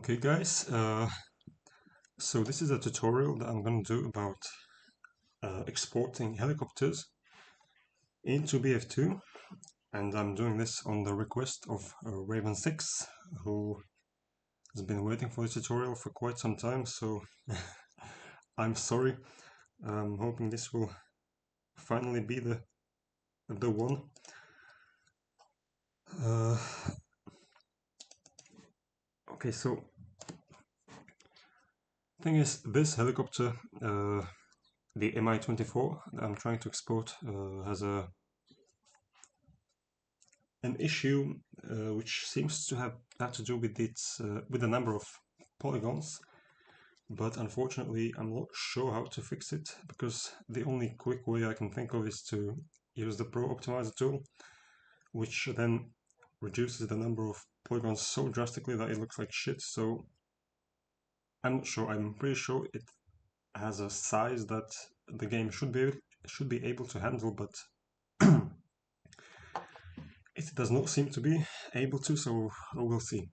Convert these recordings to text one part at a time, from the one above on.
Okay guys, so this is a tutorial that I'm going to do about exporting helicopters into BF2, and I'm doing this on the request of Raven6, who has been waiting for this tutorial for quite some time, so I'm sorry. I'm hoping this will finally be the one. Okay, so thing is, this helicopter, the Mi-24 that I'm trying to export, has an issue which seems to have to do with with the number of polygons, but unfortunately I'm not sure how to fix it, because the only quick way I can think of is to use the Pro Optimizer tool, which then reduces the number of polygons so drastically that it looks like shit. So I'm not sure. I'm pretty sure it has a size that the game should be able to handle, but it does not seem to be able to, so we'll see.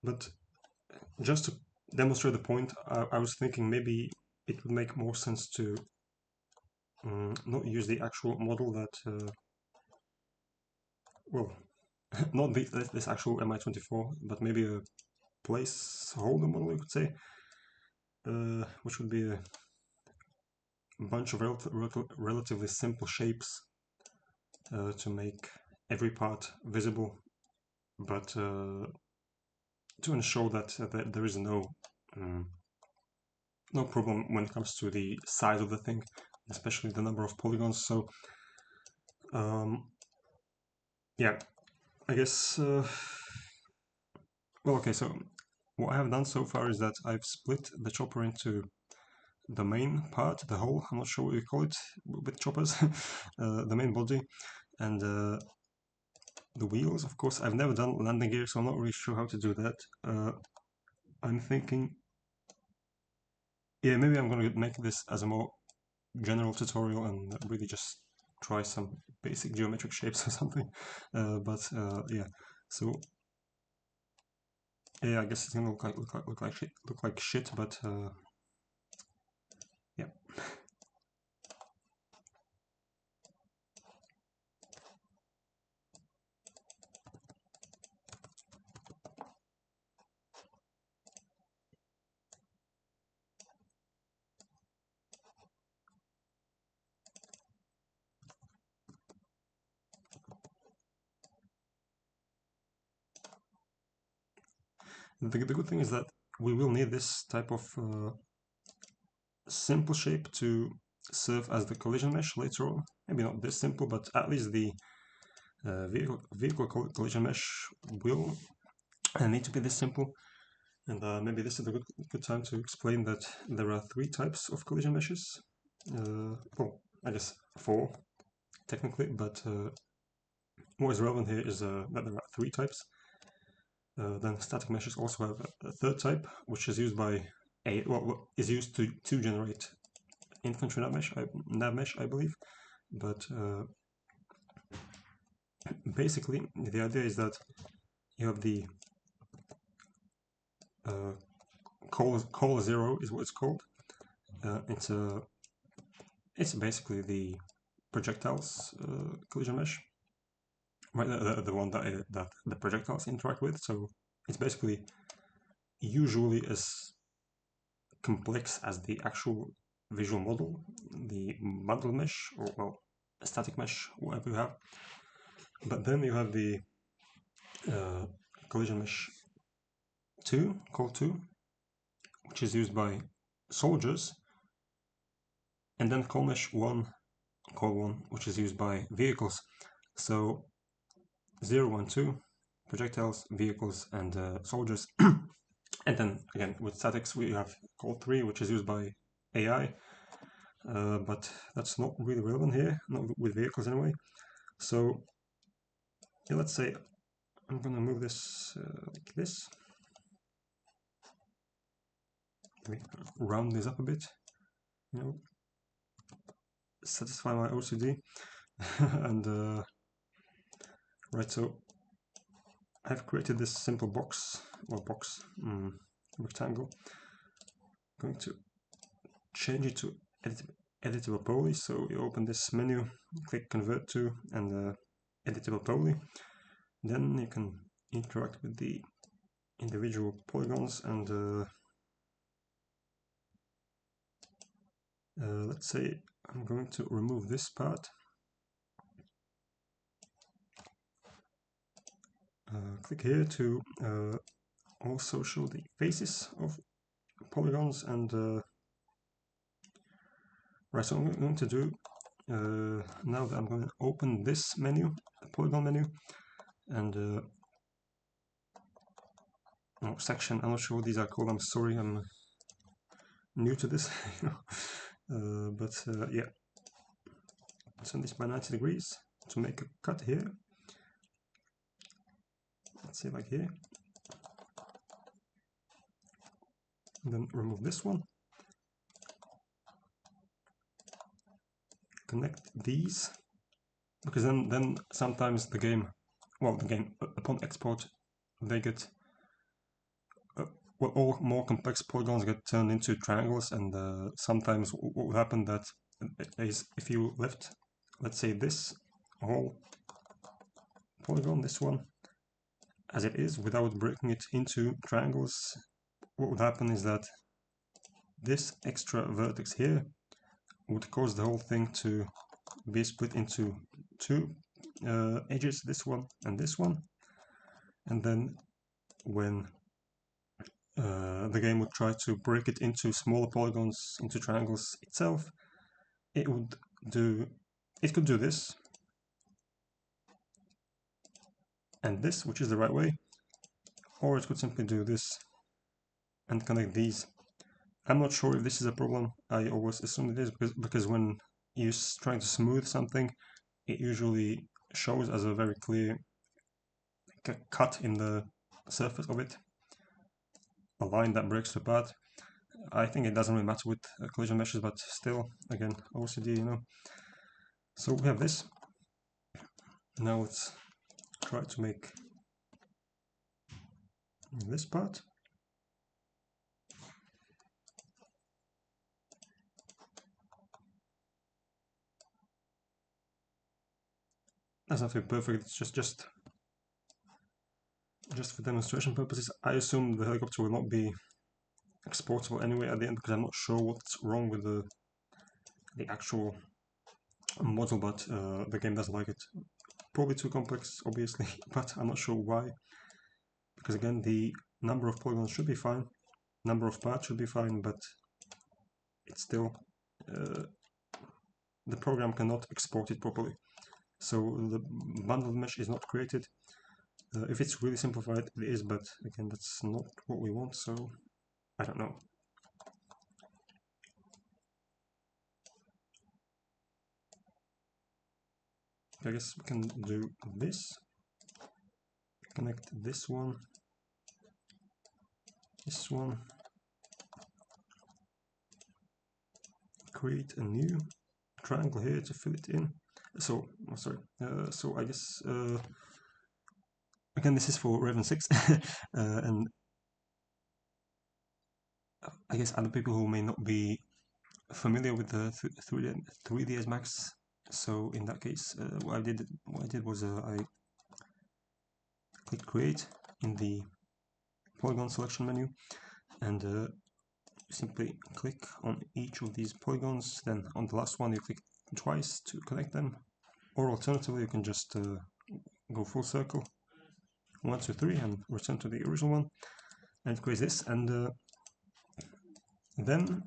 But just to demonstrate the point, I was thinking maybe it would make more sense to not use the actual model that, well, not this actual Mi-24, but maybe a placeholder model, you could say, which would be a bunch of relatively simple shapes to make every part visible, but to ensure that there is no problem when it comes to the size of the thing, especially the number of polygons. So yeah, I guess well, okay, so what I have done so far is that I've split the chopper into the main part, the whole, I'm not sure what you call it with choppers, the main body, and the wheels. Of course, I've never done landing gear, so I'm not really sure how to do that. I'm thinking, yeah, maybe I'm gonna make this as a more general tutorial and really just try some basic geometric shapes or something. Yeah, so yeah, I guess it's gonna look like shit, but yeah. The good thing is that we will need this type of simple shape to serve as the collision mesh later on. Maybe not this simple, but at least the vehicle collision mesh will need to be this simple. And maybe this is a good time to explain that there are 3 types of collision meshes. Well, I guess 4 technically, but what is relevant here is that there are 3 types. Then static meshes also have a 3rd type, which is used by is used to generate infantry nav mesh, I believe. But basically, the idea is that you have the call 0 is what it's called. It's basically the projectiles collision mesh, right? The one that the projectiles interact with. So it's basically usually as complex as the actual visual model, the bundle mesh, or well, a static mesh, whatever you have. But then you have the collision mesh 2, call 2, which is used by soldiers, and then call mesh 1, call 1, which is used by vehicles. So 0, 1, 2, projectiles, vehicles, and soldiers. And then again with statics we have call 3, which is used by AI, but that's not really relevant here, not with vehicles anyway. So yeah, let's say I'm gonna move this like this. Let me round this up a bit, you know, satisfy my OCD. And right, so I've created this simple rectangle. I'm going to change it to editable poly. So you open this menu, click convert to, and editable poly. Then you can interact with the individual polygons, and let's say I'm going to remove this part. Click here to also show the faces of polygons, and right, so I'm going to do now that I'm going to open this menu, the polygon menu, and section. I'm not sure what these are called. I'm sorry, I'm new to this, but yeah. Turn this by 90 degrees to make a cut here. Let's say like here. And then remove this one. Connect these, because then sometimes the game upon export, they get all more complex polygons get turned into triangles, and sometimes what will happen that is if you left, let's say, this whole polygon, this one, as it is, without breaking it into triangles, what would happen is that this extra vertex here would cause the whole thing to be split into two edges, this one, and then when the game would try to break it into smaller polygons, into triangles itself, it could do this and this, which is the right way, or it could simply do this and connect these. I'm not sure if this is a problem. I always assume it is, because when you're trying to smooth something, it usually shows as a very clear cut in the surface of it, a line that breaks apart. I think it doesn't really matter with collision meshes, but still, again, OCD, you know. So we have this. Now let's try to make this part. That's nothing perfect, it's just for demonstration purposes. I assume the helicopter will not be exportable anyway at the end, because I'm not sure what's wrong with the actual model, but the game doesn't like it. Probably too complex, obviously, but I'm not sure why. Because again, the number of polygons should be fine, number of parts should be fine, but it's still the program cannot export it properly. So the bundled mesh is not created. If it's really simplified, it is, but again, that's not what we want, so I don't know. I guess we can do this. Connect this one, create a new triangle here to fill it in. So, so I guess, again, this is for Raven 6, and I guess other people who may not be familiar with the 3ds Max. So in that case, what I did was I click create in the polygon selection menu, and simply click on each of these polygons. Then on the last one you click twice to connect them, or alternatively you can just go full circle 1, 2, 3 and return to the original one, and create this. And then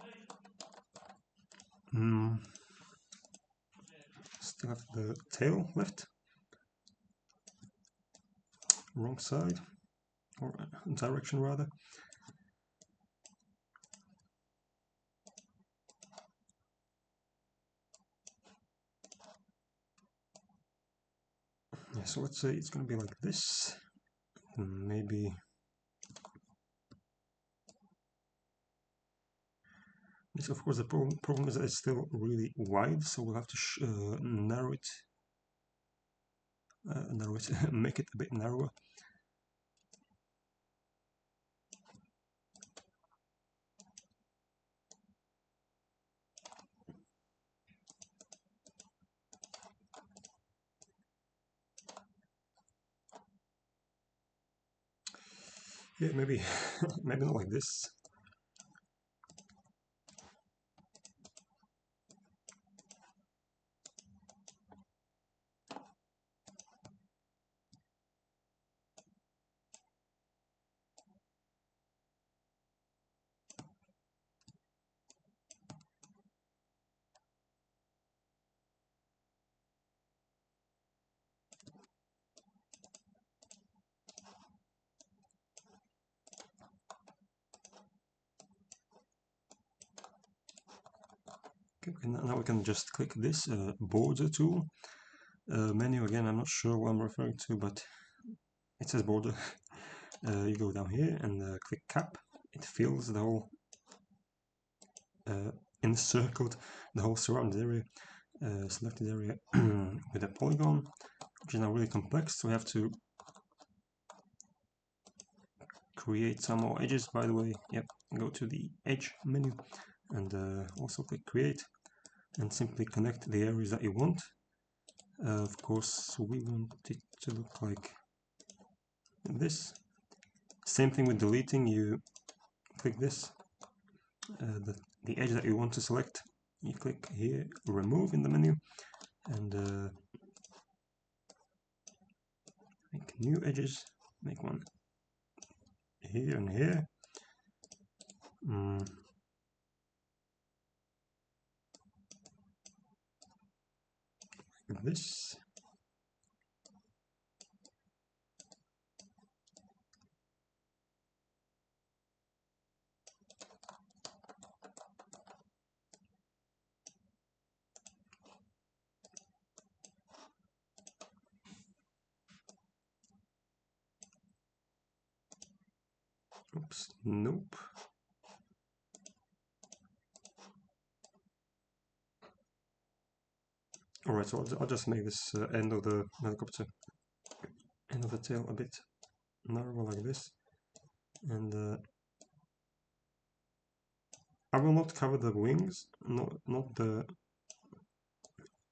still have the tail left, wrong side, or direction rather. Yeah, so let's say it's going to be like this, maybe this. Of course, the problem is that it's still really wide, so we'll have to narrow it, make it a bit narrower. Yeah, maybe maybe not like this. Okay, now we can just click this border tool menu again. I'm not sure what I'm referring to, but it says border. You go down here and click cap. It fills the whole encircled the whole surrounded area, selected area with a polygon, which is now really complex. So we have to create some more edges. By the way, yep. Go to the edge menu and also click create, and simply connect the areas that you want. Of course, we want it to look like this. Same thing with deleting. You click this, the edge that you want to select. You click here, remove in the menu, and make new edges. Make one here and here. Like this. Oops, nope. Alright, so I'll just make this end of the helicopter, end of the tail a bit narrower like this, and I will not cover the wings, not the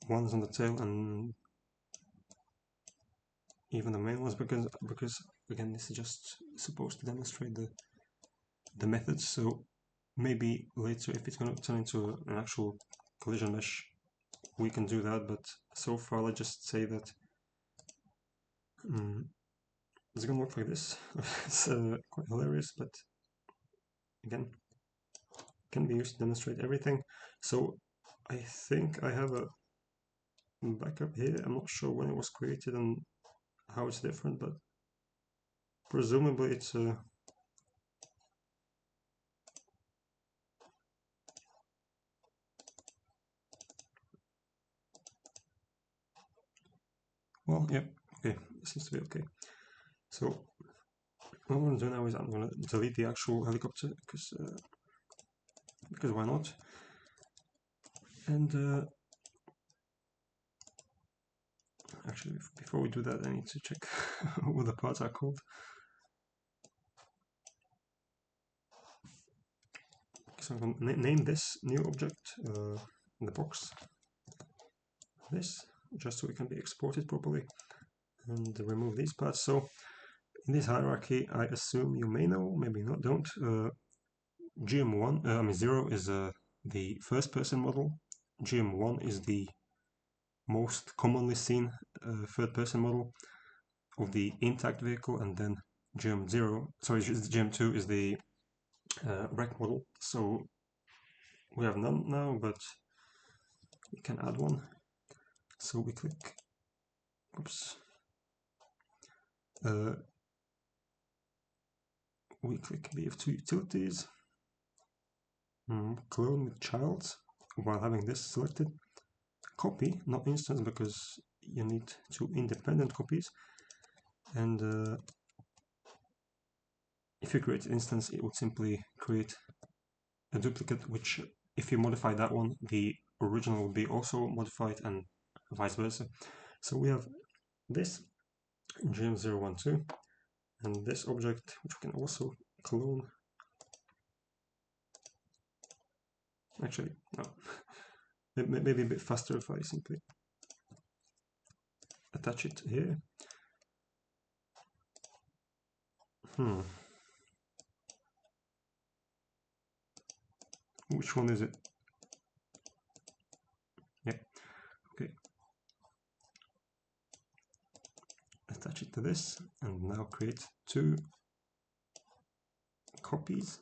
ones on the tail and even the main ones, because again, this is just supposed to demonstrate the methods. So maybe later, if it's going to turn into an actual collision mesh, we can do that. But so far, let's just say that it's going to look like this. It's quite hilarious, but again, can be used to demonstrate everything. So I think I have a backup here. I'm not sure when it was created and how it's different, but presumably it's well, yeah, okay, seems to be okay. So what I'm going to do now is I'm going to delete the actual helicopter because why not? And actually, before we do that, I need to check what the parts are called. So I'm going to name this new object in the box this, just so it can be exported properly, and remove these parts. So in this hierarchy, I assume you may know, maybe not, don't. GM1, 0 is the first person model. GM1 is the most commonly seen third person model of the intact vehicle, and then GM2 is the wreck model. So we have none now, but we can add one. So we click, oops, we click BF2 utilities, clone with child while having this selected. Copy, not instance, because you need two independent copies. And if you create an instance, it would simply create a duplicate, which if you modify that one, the original will be also modified, and vice versa. So we have this GM012 and this object, which we can also clone. Actually, no. Maybe a bit faster if I simply attach it here. which one is it? Yep. Okay. Attach it to this, and now create 2 copies,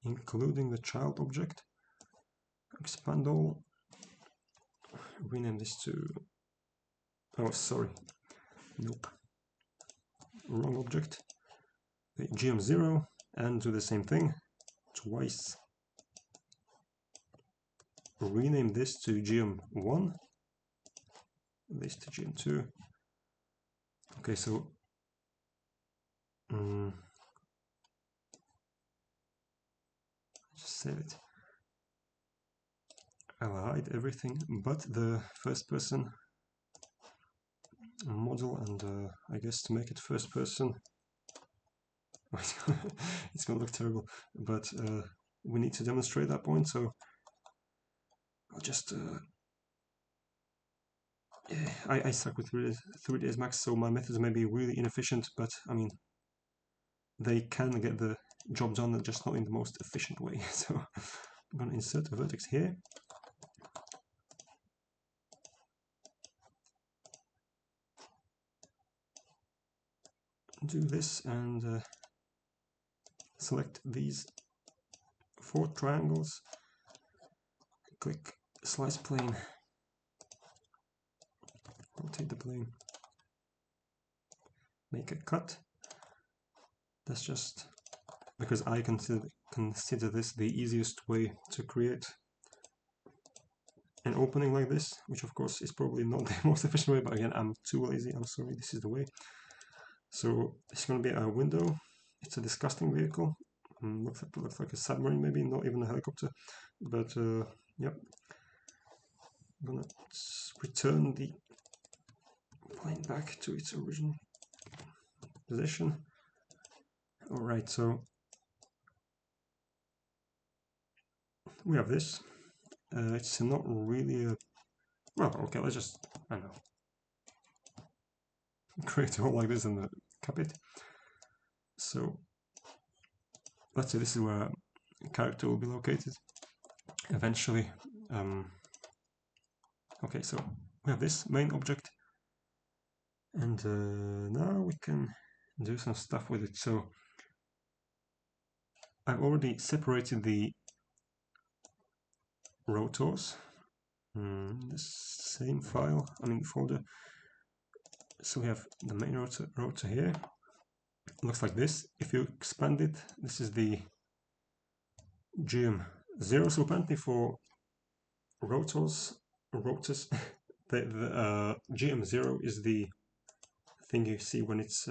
including the child object. Expand all. Rename this to... oh, sorry. Nope. Wrong object. GM0, and do the same thing twice. Rename this to GM1. This to GM2. Okay, so just save it. I'll hide everything but the first person model, and I guess to make it first person it's gonna look terrible, but we need to demonstrate that point, so I'll just yeah, I suck with 3ds Max, so my methods may be really inefficient, but I mean, they can get the job done, just not in the most efficient way. So I'm going to insert a vertex here. Do this and select these 4 triangles. Click slice plane. Rotate the plane. Make a cut. That's just because I consider this the easiest way to create an opening like this, which of course is probably not the most efficient way, but again, I'm too lazy, I'm sorry, this is the way. So it's going to be a window. It's a disgusting vehicle. Looks like a submarine, maybe, not even a helicopter, but yep. I'm gonna return the plane back to its original position. Alright, so we have this. It's not really a... well, okay, let's just, I don't know, create a hole like this and cap it. So let's say this is where a character will be located eventually. Okay, so we have this main object, and now we can do some stuff with it. So I've already separated the rotors, the same file, folder. So we have the main rotor here. It looks like this. If you expand it, this is the GM0. So apparently for rotors, the GM0 is the thing you see when it's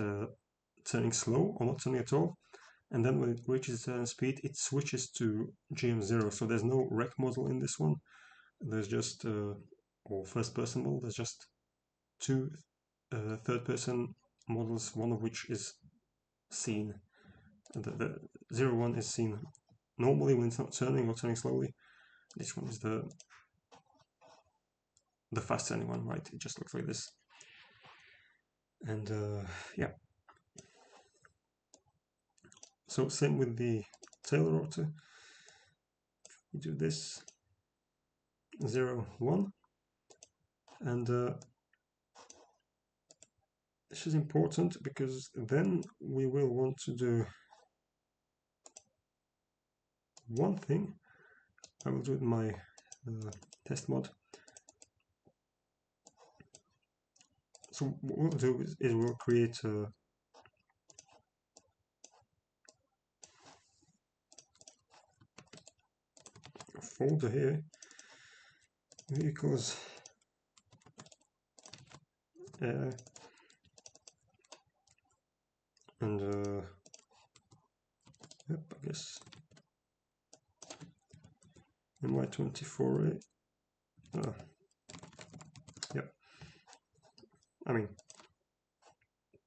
turning slow or not turning at all, and then when it reaches a certain speed, it switches to GM0. So there's no rec model in this one. There's just or first person model. There's just 2 third person models, one of which is seen. The 01 is seen normally when it's not turning or turning slowly. This one is the fast turning one, right? It just looks like this. And yeah. So same with the tail rotor. We do this 0, 1, and this is important because then we will want to do one thing. I will do it in my test mod. So what we'll do is we'll create a folder here, vehicles, and yep, I guess MY24A. Yep.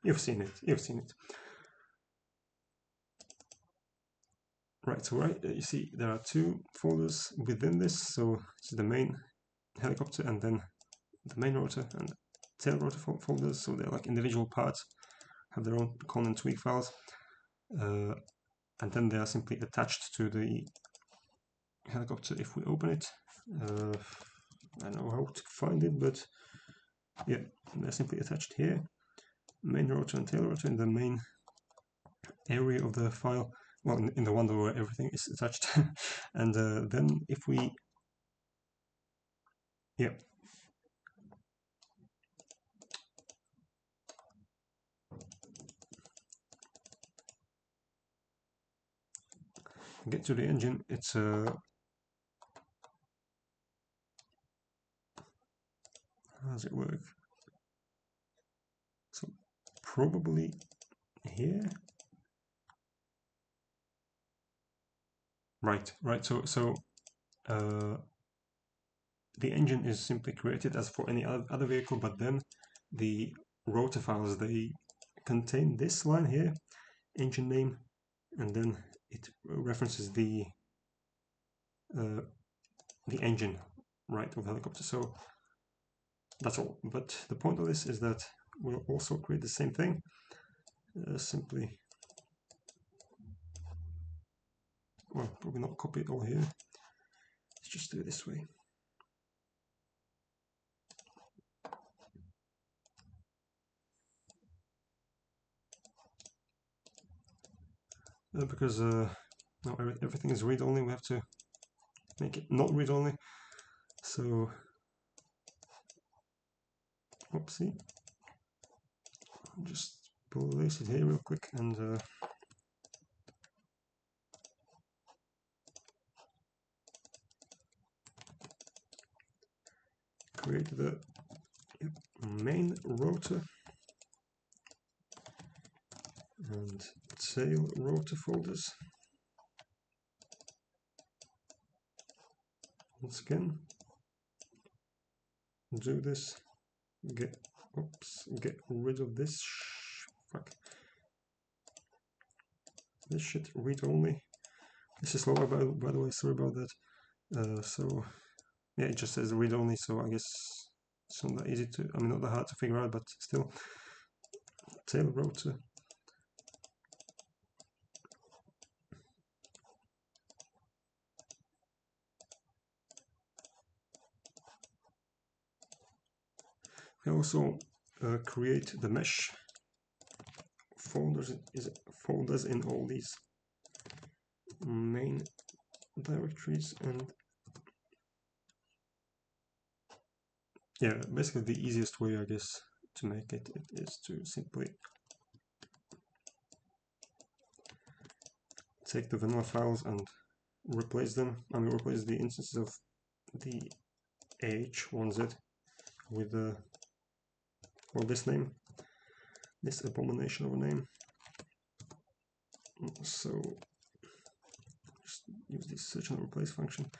You've seen it. Right, so you see there are 2 folders within this. So it's the main helicopter and then the main rotor and tail rotor folders. So they're like individual parts, have their own con and tweak files, and then they are simply attached to the helicopter if we open it. I don't know how to find it, but yeah, they're simply attached here. Main rotor and tail rotor in the main area of the file, well, in the one where everything is attached. And then if we, yeah, get to the engine, it's how does it work? So probably here. Right. So the engine is simply created as for any other vehicle, but then the rotor files, they contain this line here, engine name, and then it references the engine, right, of the helicopter. So that's all. But the point of this is that we'll also create the same thing. Simply, well, probably not copy it all here. Let's just do it this way. Because now everything is read-only, we have to make it not read-only. So, whoopsie. Just place it here real quick and create the main rotor and tail rotor folders. Once again, do this, get rid of this, fuck, this shit, read only. This is slow, by the way, sorry about that. So, yeah, it just says read only, so I guess it's not that easy to, I mean, not that hard to figure out, but still, tail rotor. We also create the mesh folders in all these main directories, and yeah, basically the easiest way, I guess, to make it is to simply take the vanilla files and replace them. I mean, replace the instances of the AH1Z with well, this name, this abomination of a name. So just use this search and replace function.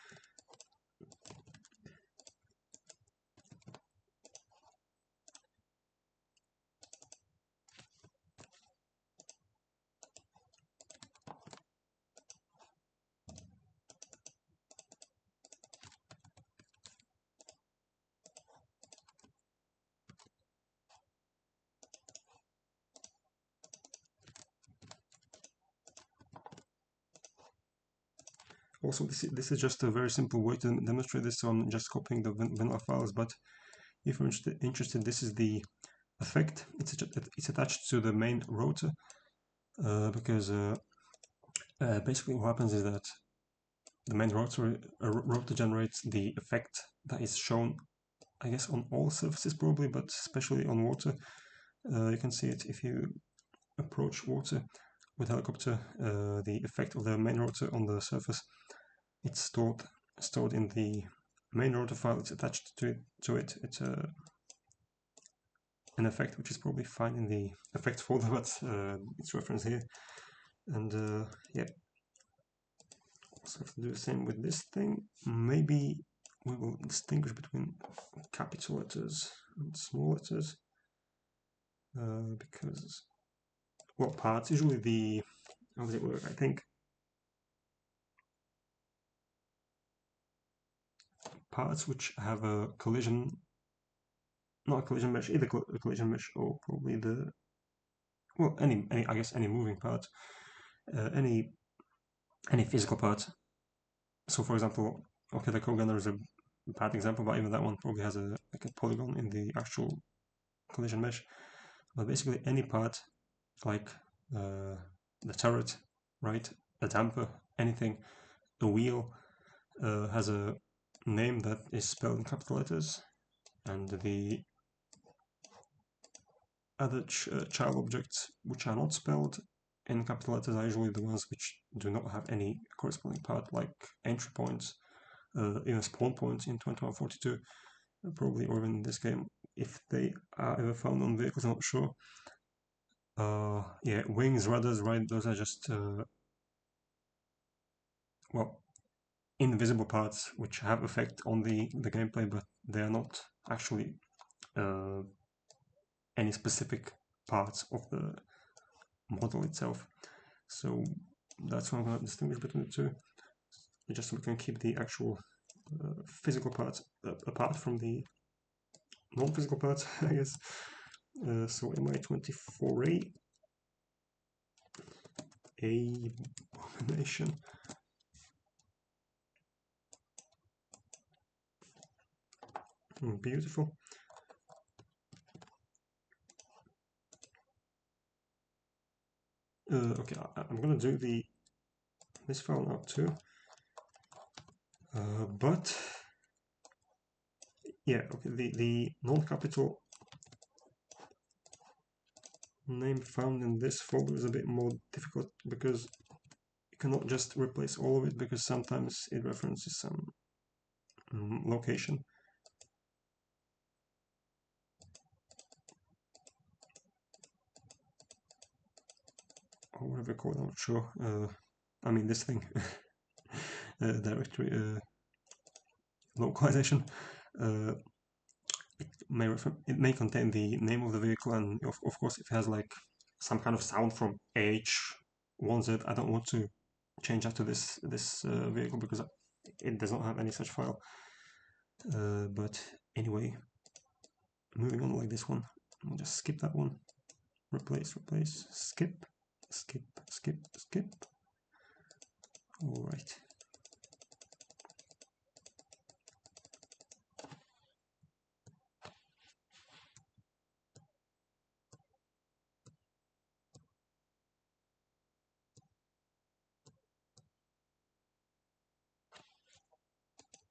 Also, this is just a very simple way to demonstrate this, so I'm just copying the vanilla files, but if you're interested, this is the effect. It's attached to the main rotor, because basically what happens is that the main rotor generates the effect that is shown, I guess, on all surfaces probably, but especially on water. You can see it if you approach water with helicopter. The effect of the main rotor on the surface, it's stored in the main rotor file. It's attached to it. It's an effect which is probably fine in the effects folder, but it's referenced here. And yeah, also have to do the same with this thing. Maybe we will distinguish between capital letters and small letters, because, well, parts, usually the, how does it work? I think parts which have a collision, not a collision mesh, either a collision mesh or probably the, well, any I guess any moving part, any physical part, So for example, okay, the co-gunner is a bad example, but even that one probably has a like a polygon in the actual collision mesh. But basically any part like the turret, right, a damper, anything, the wheel has a name that is spelled in capital letters, and the other child objects which are not spelled in capital letters are usually the ones which do not have any corresponding part, like entry points, even spawn points in 2142, probably, or even in this game, if they are ever found on vehicles, I'm not sure. Yeah, wings, rudders, right, those are just, well, invisible parts which have effect on the gameplay, but they are not actually uh, any specific parts of the model itself. So that's why I'm going to distinguish between the two, just so we can keep the actual physical parts apart from the non-physical parts, I guess. So MI24A, abomination. Beautiful. Okay, I'm gonna do this file now too. But yeah, okay, the non-capital name found in this folder is a bit more difficult because you cannot just replace all of it, because sometimes it references some location. Or whatever called, I'm not sure. I mean this thing, directory localization. It may contain the name of the vehicle, and of course it has like some kind of sound from H1Z. I don't want to change that to this vehicle because it does not have any such file. But anyway, moving on like this one, we'll just skip that one. Replace, skip, skip, skip, skip. All right.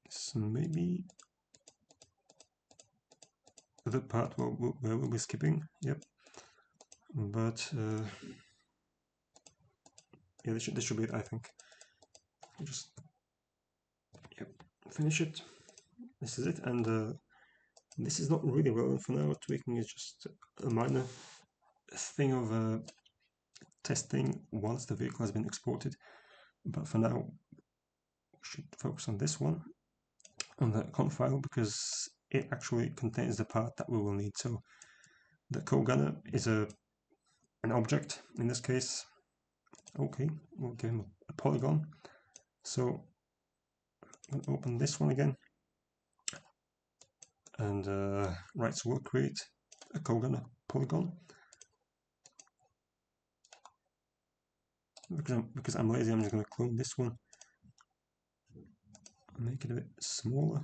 So maybe the part where we'll be skipping, yep. But yeah, this should be it, I think. Just, yep, finish it. This is it, and this is not really relevant for now. Tweaking is just a minor thing of testing once the vehicle has been exported. But for now, we should focus on this one, on the conf file, because it actually contains the part that we will need. So the co-gunner is an object in this case. Okay, we'll give him a polygon. So I'm gonna open this one again, and right, so we'll create a co-gunner polygon. Because I'm lazy, I'm just going to clone this one, make it a bit smaller.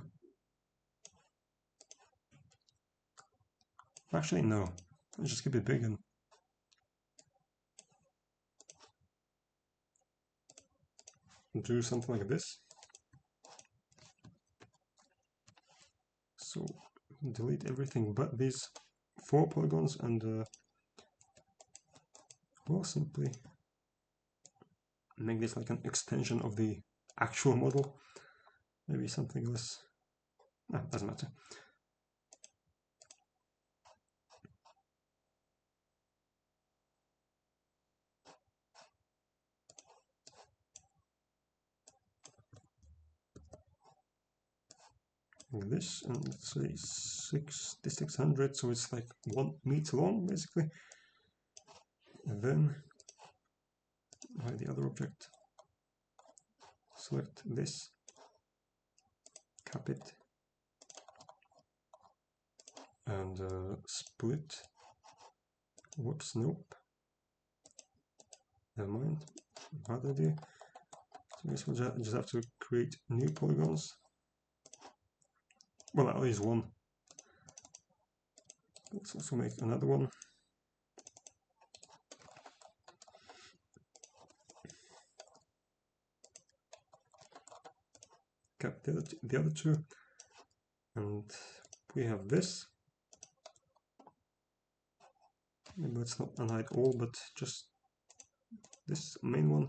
Actually, no, let's just keep it big and do something like this. So delete everything but these 4 polygons, and we'll simply make this like an extension of the actual model. Maybe something less. No, doesn't matter. Like this, and let's say 600, so it's like 1 meter long basically. And then hide the other object, select this, cap it, and split. Whoops, nope. Never mind. Bad idea. So I guess we'll just have to create new polygons. Well, at least one. Let's also make another one. Cap the other two. And we have this. Maybe let's not unhide all, but just this main one.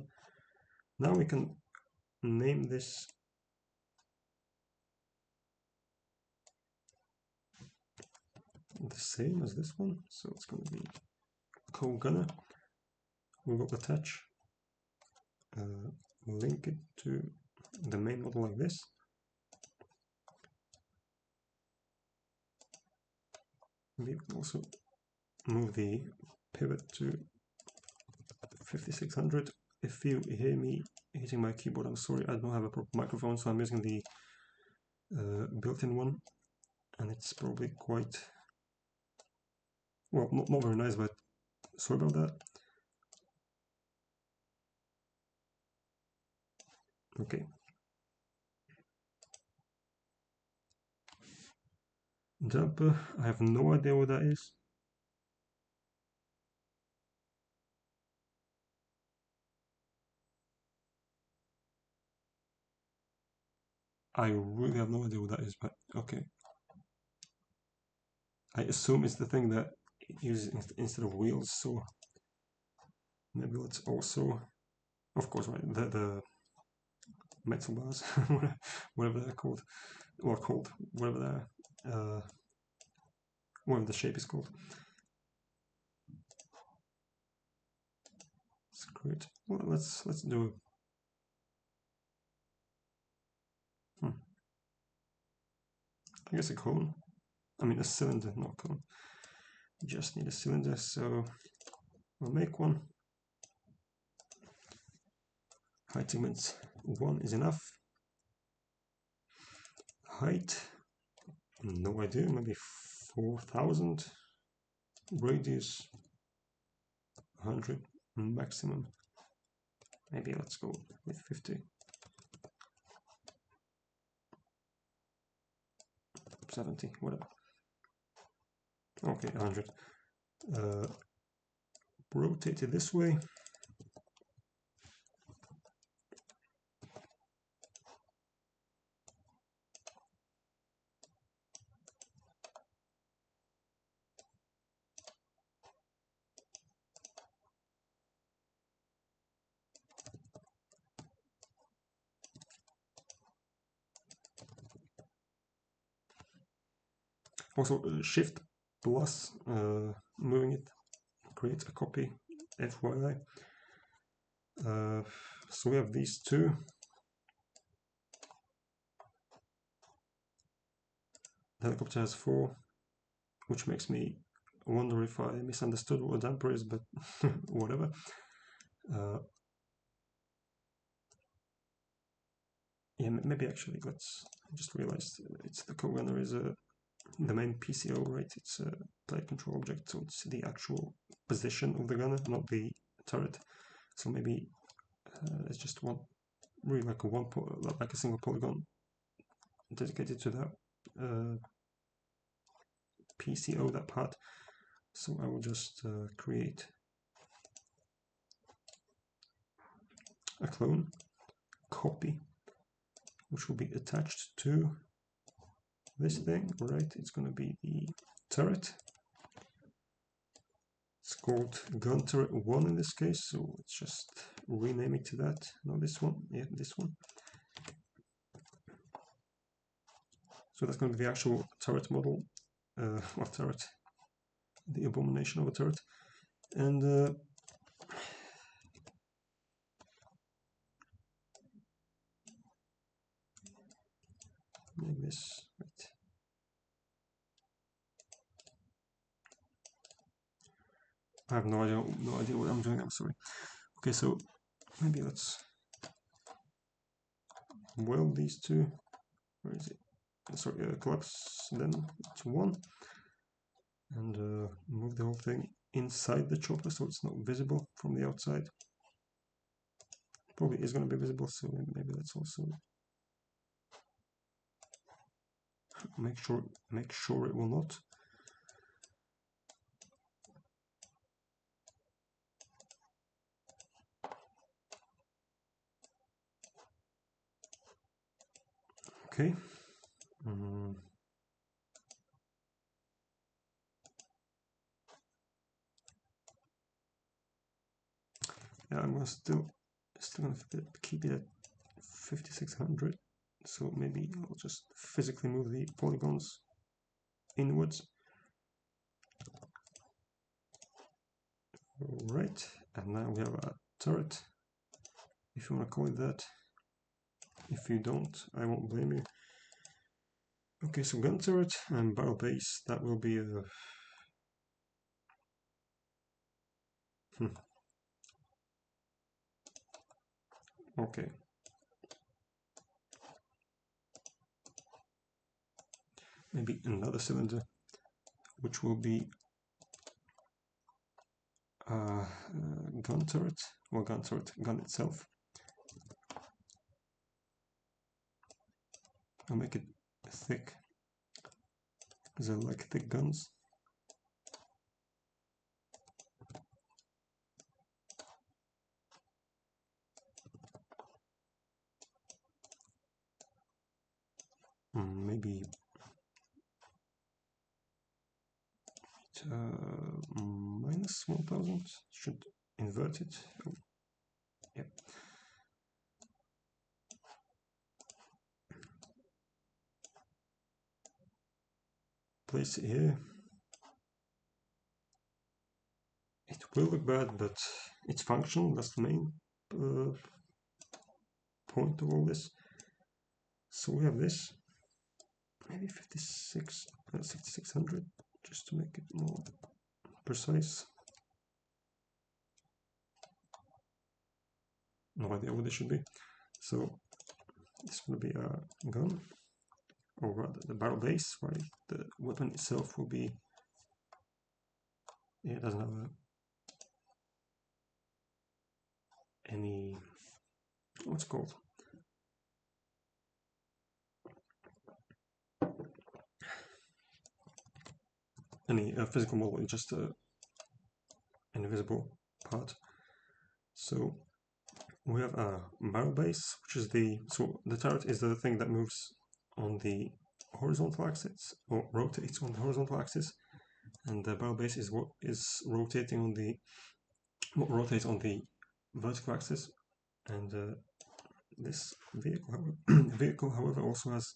Now we can name this the same as this one. So it's going to be co-gunner. We will attach, link it to the main model like this. We can also move the pivot to 5600. If you hear me hitting my keyboard, I'm sorry, I don't have a proper microphone, so I'm using the built-in one, and it's probably quite, well, not very nice, but sorry about that. Okay. Jumper, I have no idea what that is. I really have no idea what that is, but okay. I assume it's the thing that uses instead of wheels, so maybe let's also, of course, right, the metal bars, whatever they're called, or whatever they're, whatever the shape is called. It's great. Well, let's do. I guess a cone. I mean a cylinder, not a cone. Just need a cylinder, so we'll make one. Height segments 1 is enough. Height, no idea, maybe 4000. Radius 100 maximum. Maybe let's go with 50. 70, whatever. Okay, 100. Rotate it this way. Also, Shift plus moving it creates a copy, FYI. So we have these two. The helicopter has 4, which makes me wonder if I misunderstood what a damper is, but whatever. Yeah, maybe actually, let's just realize it's the co-gunner is the main PCO, right? It's a plate control object, so it's the actual position of the gunner, not the turret. So maybe it's just one, really like a single polygon dedicated to that PCO, that part. So I will just create a clone copy, which will be attached to this thing, right? It's going to be the turret. It's called gun turret 1 in this case, so let's just rename it to that. No, this one. Yeah, this one. So that's going to be the actual turret model, or turret, the abomination of a turret. And make this right. I have no idea what I'm doing. I'm sorry. Okay, so maybe let's weld these two. Where is it? Sorry, collapse them to 1, and move the whole thing inside the chopper so it's not visible from the outside. probably is going to be visible, so maybe let's also make sure it will not. Okay. Yeah, I'm still gonna keep it at 5600. So maybe I'll just physically move the polygons inwards. Alright, and now we have a turret, if you want to call it that. If you don't, I won't blame you. Okay, so gun turret and barrel base, that will be a... Okay. Maybe another cylinder, which will be gun turret, or gun itself. I'll make it thick, because I like thick guns. Maybe minus 1000, should invert it. Oh, yeah. Place it here. It will look bad, but it's functional. That's the main point of all this. So we have this, maybe 6600, just to make it more precise. No idea what this should be. So this will be a gun, or rather the barrel base, right? The weapon itself will be, yeah, it doesn't have any, what's it called? Any physical model, it's just an invisible part. So we have a barrel base, which is so the turret is the thing that moves on the horizontal axis, or rotates on the horizontal axis, and the barrel base is what rotates on the vertical axis. And this vehicle, however, also has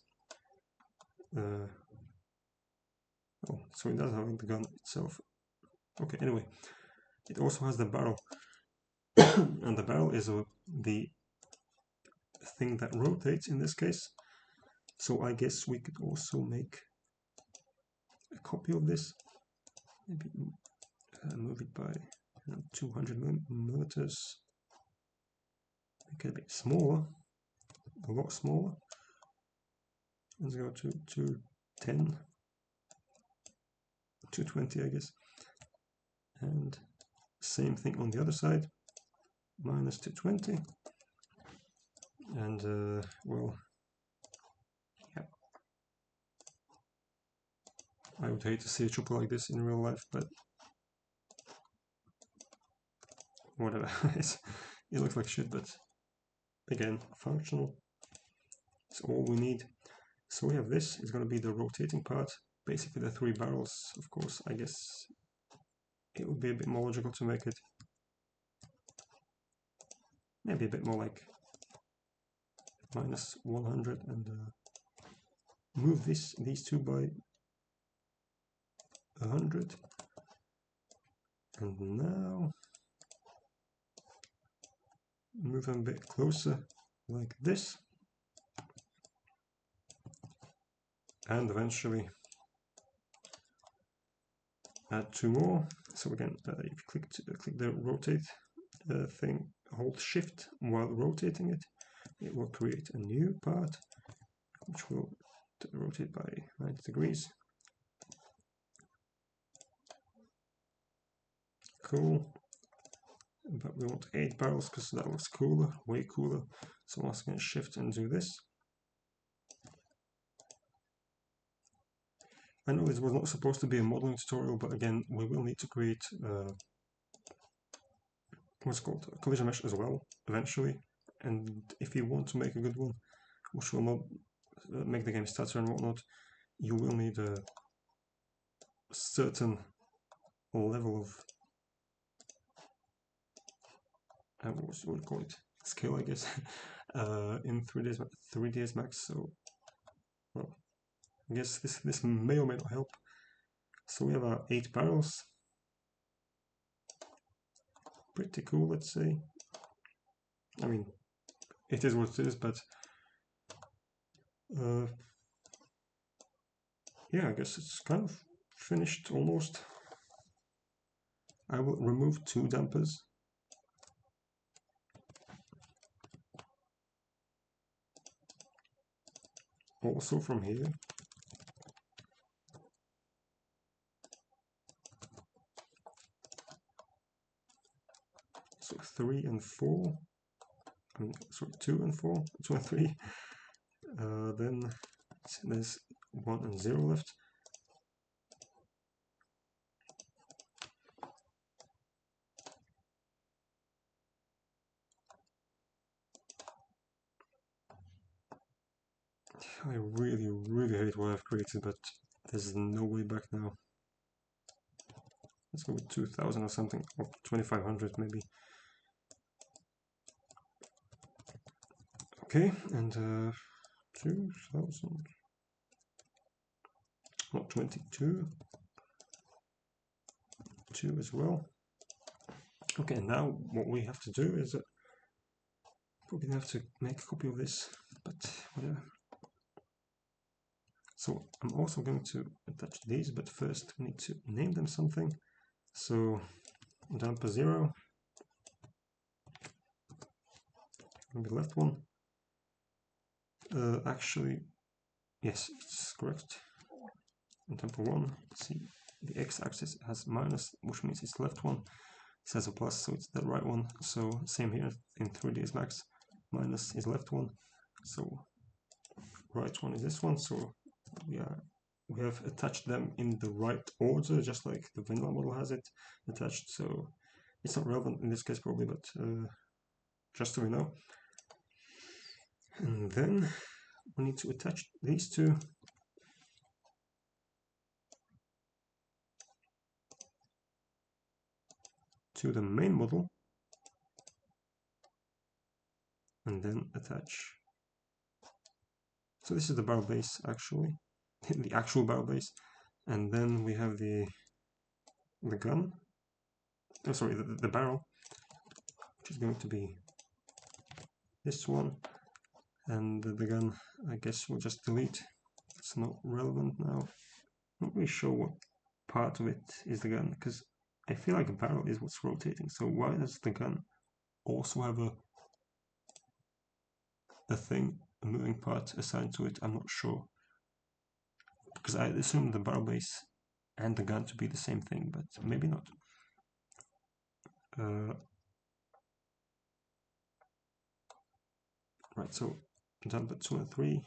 oh, so it does have the gun itself. Okay, anyway, it also has the barrel, and the barrel is the thing that rotates in this case. So I guess we could also make a copy of this, maybe move it by 200 millimeters, make it a bit smaller, a lot smaller. Let's go to 210, 220, I guess. And same thing on the other side, minus 220. And well, yeah, I would hate to see a chopper like this in real life, but whatever. It looks like shit, but again, functional. It's all we need. So we have this, it's going to be the rotating part, basically the three barrels. Of course, I guess it would be a bit more logical to make it maybe a bit more like minus 100, and move these two by 100. And now move them a bit closer like this, and eventually add two more. So again, if you click the rotate thing, hold shift while rotating it, it will create a new part which will rotate by 90 degrees. Cool. but we want 8 barrels because that looks cooler, way cooler. So I'm also going to shift and do this. I know this was not supposed to be a modeling tutorial, but again, we will need to create what's called a collision mesh as well, eventually. And if you want to make a good one, which will not make the game stutter and whatnot, you will need a certain level of what would you call it? Skill, I guess, in 3ds Max. So, well, I guess this may or may not help. So we have our 8 barrels. Pretty cool, let's say. I mean, it is what it is, but yeah, I guess it's kind of finished almost. I will remove 2 dampers. Also from here. So 3 and 4. I mean, sorry, 2 and 4, 2 and 3. Then there's 1 and 0 left. I really, really hate what I've created, but there's no way back now. Let's go with 2000 or something, or 2500 maybe. Okay, and 2000, not 22, 2 as well. Okay, now what we have to do is probably have to make a copy of this, but whatever. So I'm also going to attach these, but first we need to name them something. So damper 0, maybe left one. Actually, yes, it's correct. And damper 1, see, the x-axis has minus, which means it's left one. It has a plus, so it's the right one. So same here in 3ds Max, minus is left one, so right one is this one. So yeah, we have attached them in the right order, just like the vanilla model has it attached. So it's not relevant in this case probably, but just so we know. And then we need to attach these two to the main model, and then attach. So this is the barrel base actually, the actual barrel base, and then we have the gun. Oh, sorry, the barrel, which is going to be this one, and the gun, I guess we'll just delete. It's not relevant now. Not really sure what part of it is the gun, because I feel like a barrel is what's rotating. So why does the gun also have a thing, a moving part assigned to it? I'm not sure, because I assume the barrel base and the gun to be the same thing, but maybe not. Right, so damper 2 and 3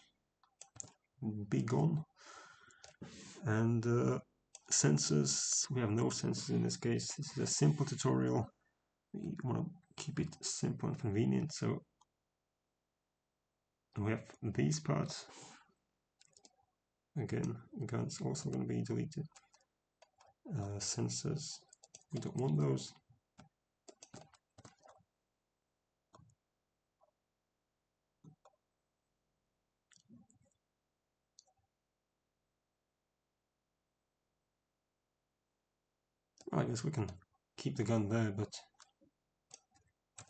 be gone. And sensors, we have no sensors in this case. This is a simple tutorial. We want to keep it simple and convenient, so we have these parts. Again, guns also going to be deleted. Sensors, we don't want those. I guess we can keep the gun there, but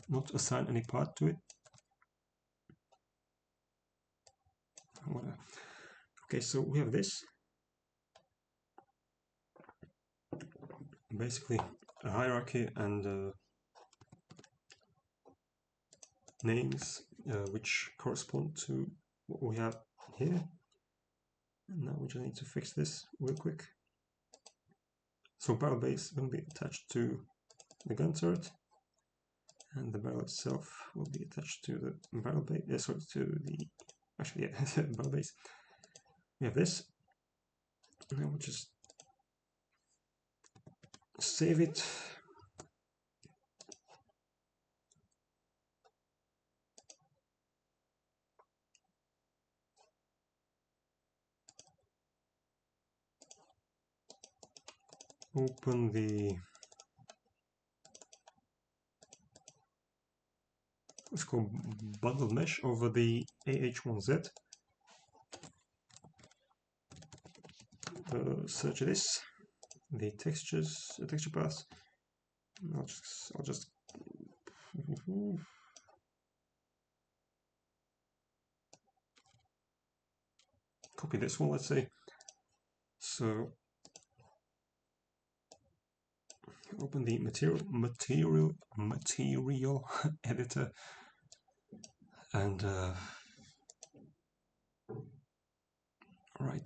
not assign any part to it. Whatever. Okay, so we have this. Basically a hierarchy and names which correspond to what we have here. And now we just need to fix this real quick. So barrel base will be attached to the gun turret. and the barrel itself will be attached to the barrel base. Sorry, to the barrel base. We have this. Now we'll just save it. Open the, it's called bundled mesh over the AH1Z. Search this, the texture path. I'll just copy this one, let's say. So open the material editor and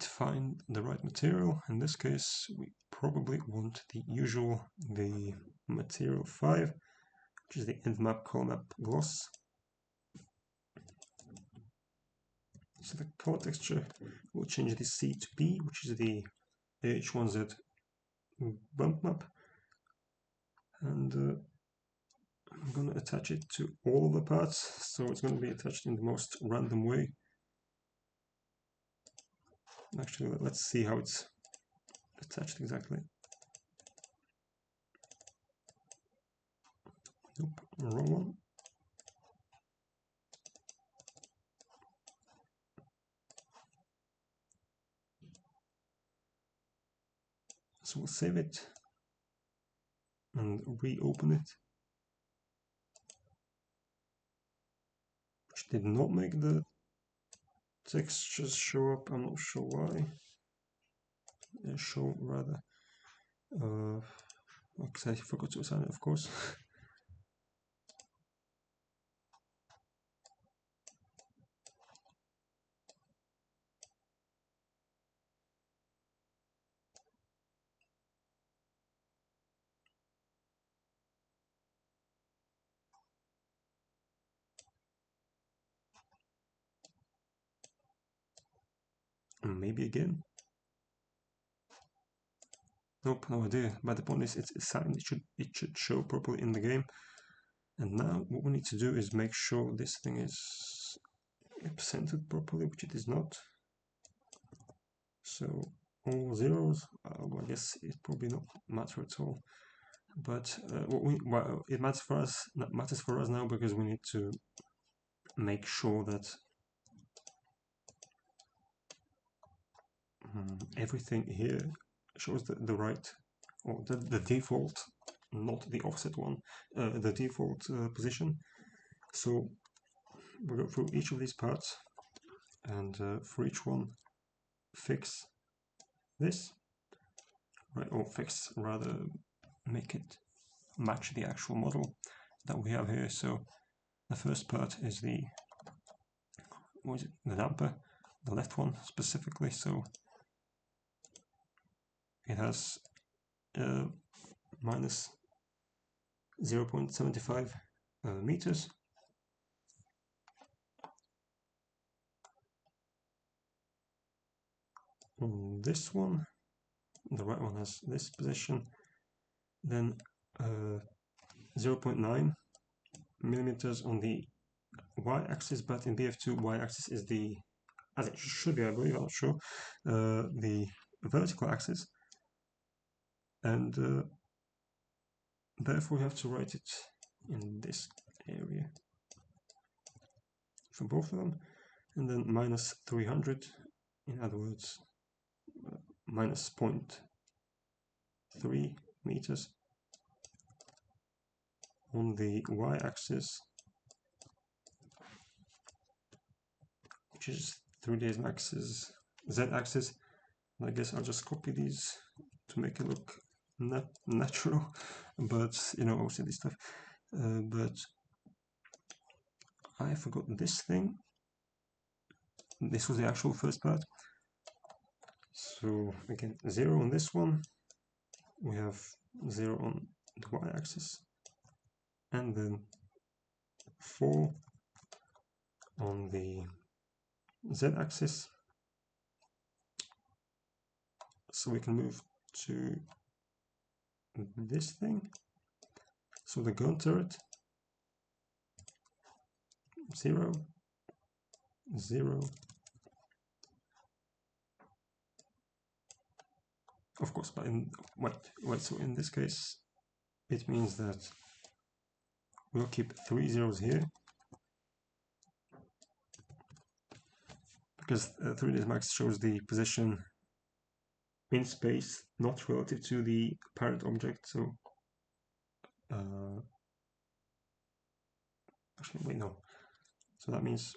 find the right material. In this case, we probably want the usual, the material 5, which is the end map color map gloss. So the color texture will change the C to B, which is the H1Z bump map, and I'm going to attach it to all of the parts, so it's going to be attached in the most random way. Actually, let's see how it's attached exactly. Nope, wrong one. So we'll save it and reopen it, which did not make the textures show up. I'm not sure why. Show rather. Because I forgot to assign it, of course. Maybe again. Nope, no idea. But the point is, it's assigned. It should show properly in the game. And now what we need to do is make sure this thing is centered properly, which it is not. So all zeros. I guess it probably not matter at all. But it matters for us. That matters for us now because we need to make sure that everything here shows the right, or the default, not the offset one, the default position. So we'll go through each of these parts and for each one fix this, right, or fix rather, make it match the actual model that we have here. So the first part is the, what is it, the damper, the left one specifically. So it has minus 0.75 meters. On this one, the right one has this position, then 0.9 millimeters on the y-axis, but in BF2 y-axis is the, as it should be, I believe, I'm not sure, the vertical axis, and therefore we have to write it in this area for both of them, and then minus 300, in other words minus 0.3 meters on the y-axis, which is 3 days max's z-axis. I guess I'll just copy these to make it look natural, but you know, OCD stuff. But I forgot this thing. This was the actual first part. So again, 0 on this one. We have 0 on the y-axis, and then 4 on the z-axis, so we can move to this thing. So the gun turret, 0, 0. Of course, but wait, so in this case, it means that we'll keep 3 zeros here, because 3 max shows the position in space, not relative to the parent object. So actually, wait, no. So that means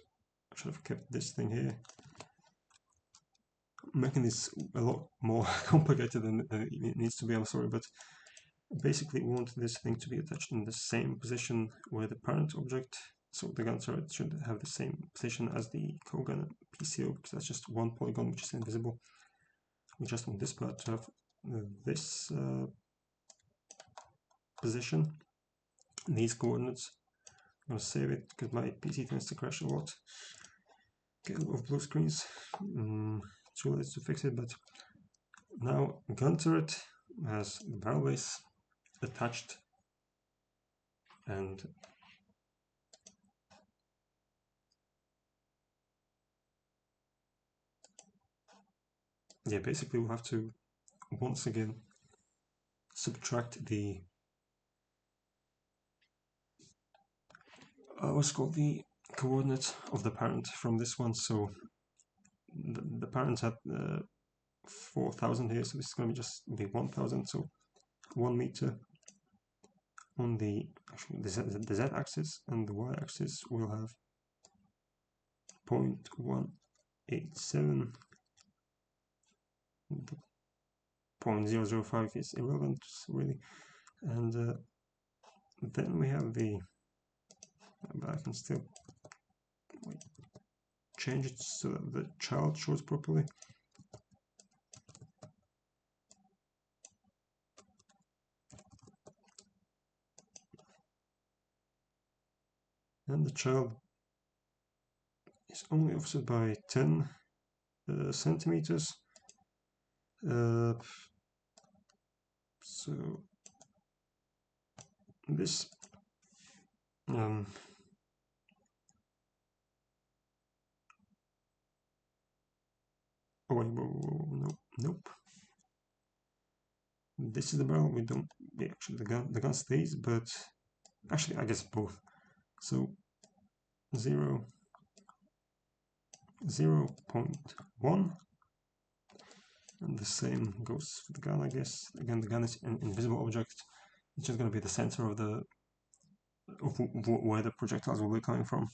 I should have kept this thing here, making this a lot more complicated than it needs to be. I'm sorry, but basically we want this thing to be attached in the same position where the parent object. So the gun turret should have the same position as the co-gun PCO, because that's just one polygon which is invisible. We just want this part to have this position, these coordinates. I'm going to save it because my PC tends to crash a lot. Get a lot of blue screens. Too late to fix it, but now gun turret has the barrel base attached, and yeah, basically we'll have to once again subtract the what's called the coordinate of the parent from this one. So the parent had 4,000 here, so this is going to just be 1,000. So 1 meter on the z-axis, and the y-axis will have 0.187. The 0.005 is irrelevant, really. And then we have the, but I can still change it so that the child shows properly. And the child is only offset by 10 centimeters. So this oh wait, no, nope. This is the barrel. We don't. Yeah, actually, the gun stays, but actually, I guess both. So 0, 0.1, and the same goes for the gun, I guess. Again, the gun is an invisible object. It's just going to be the center of where the projectiles will be coming from,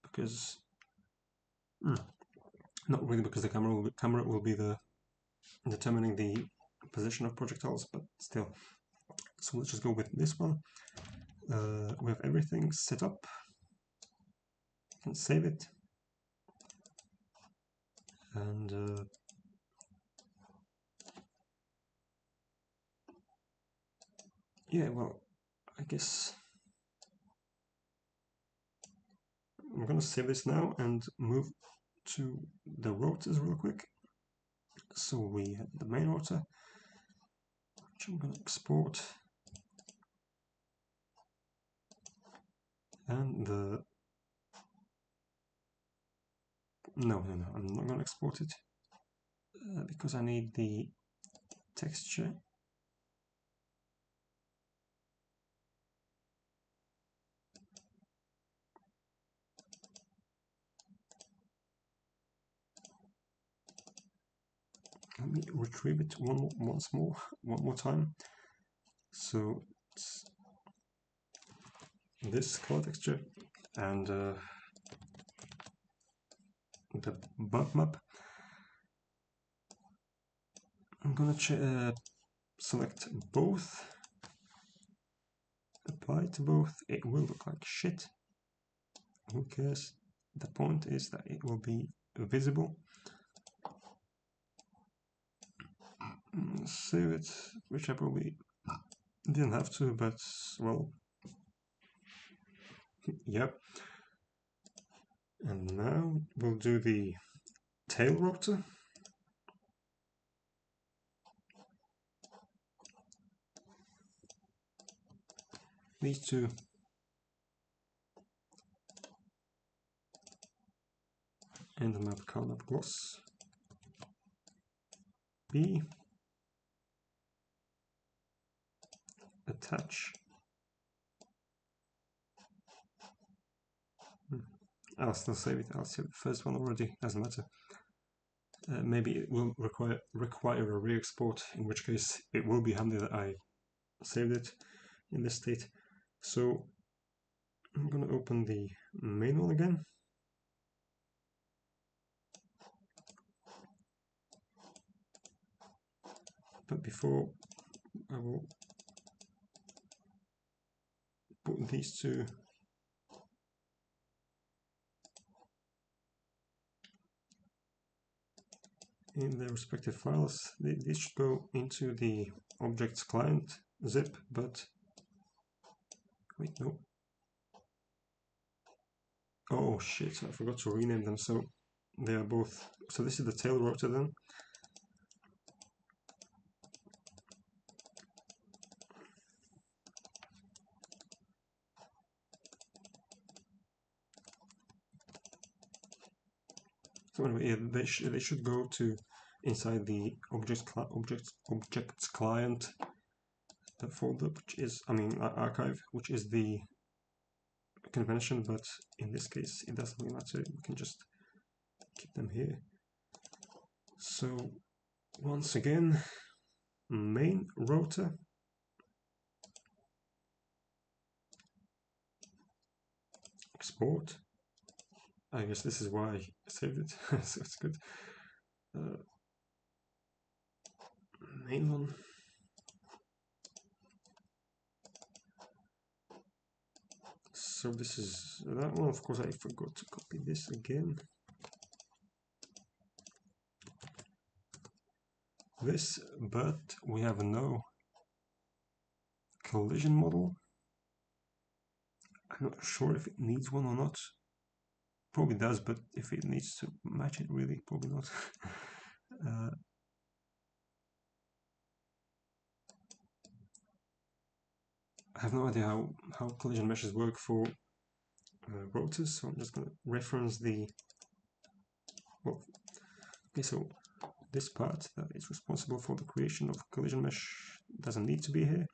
because not really, because the camera will be the determining the position of projectiles, but still. So let's just go with this one. We have everything set up. You can save it, and yeah, well, I guess I'm gonna save this now and move to the rotors real quick. So we have the main rotor, which I'm gonna export, and the no, I'm not gonna export it because I need the texture. Let me retrieve it one more time. So it's this color texture and the bump map. I'm gonna select both, apply to both. It will look like shit. Who cares? The point is that it will be visible. Save it, which I probably didn't have to, but well, Yep. And now we'll do the tail rotor. These two and the map carnap gloss. B. Attach. I'll still save it. I'll save the first one already. Doesn't matter. Maybe it will require a re-export, in which case it will be handy that I saved it in this state. So I'm going to open the main one again. But before, I will put these two in their respective files. These should go into the objects client zip, but wait, no. Oh shit, I forgot to rename them, so they are both. So this is the tail rotor then. So anyway, yeah, they should go to inside the objects client folder, which is, I mean, archive, which is the convention, but in this case it doesn't really matter. We can just keep them here. So once again, main rotor, export. I guess this is why I saved it, so it's good. Main one. So this is that one. Of course, I forgot to copy this again. This, but we have no collision model. I'm not sure if it needs one or not. Probably does, but if it needs to match it, really, probably not. I have no idea how collision meshes work for rotors, so I'm just going to reference the. Well, okay, so this part that is responsible for the creation of collision mesh doesn't need to be here,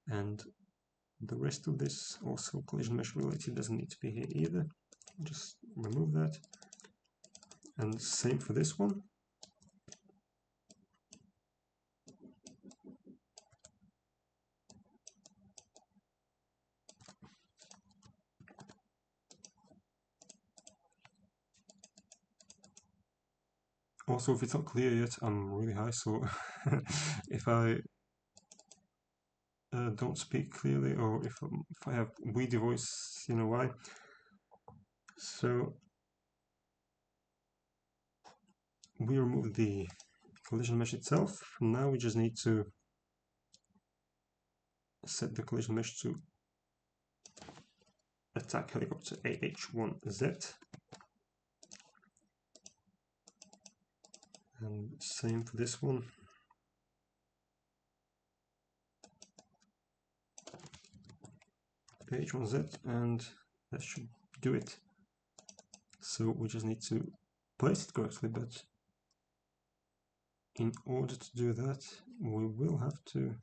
and the rest of this, also collision mesh related, doesn't need to be here either. Just remove that, and same for this one. Also, if it's not clear yet, I'm really high, so if I don't speak clearly, or if I have weedy voice, you know why. So we removed the collision mesh itself. Now we just need to set the collision mesh to attack helicopter AH-1Z. And same for this one. AH-1Z, and that should do it. So we just need to place it correctly, but in order to do that, we will have to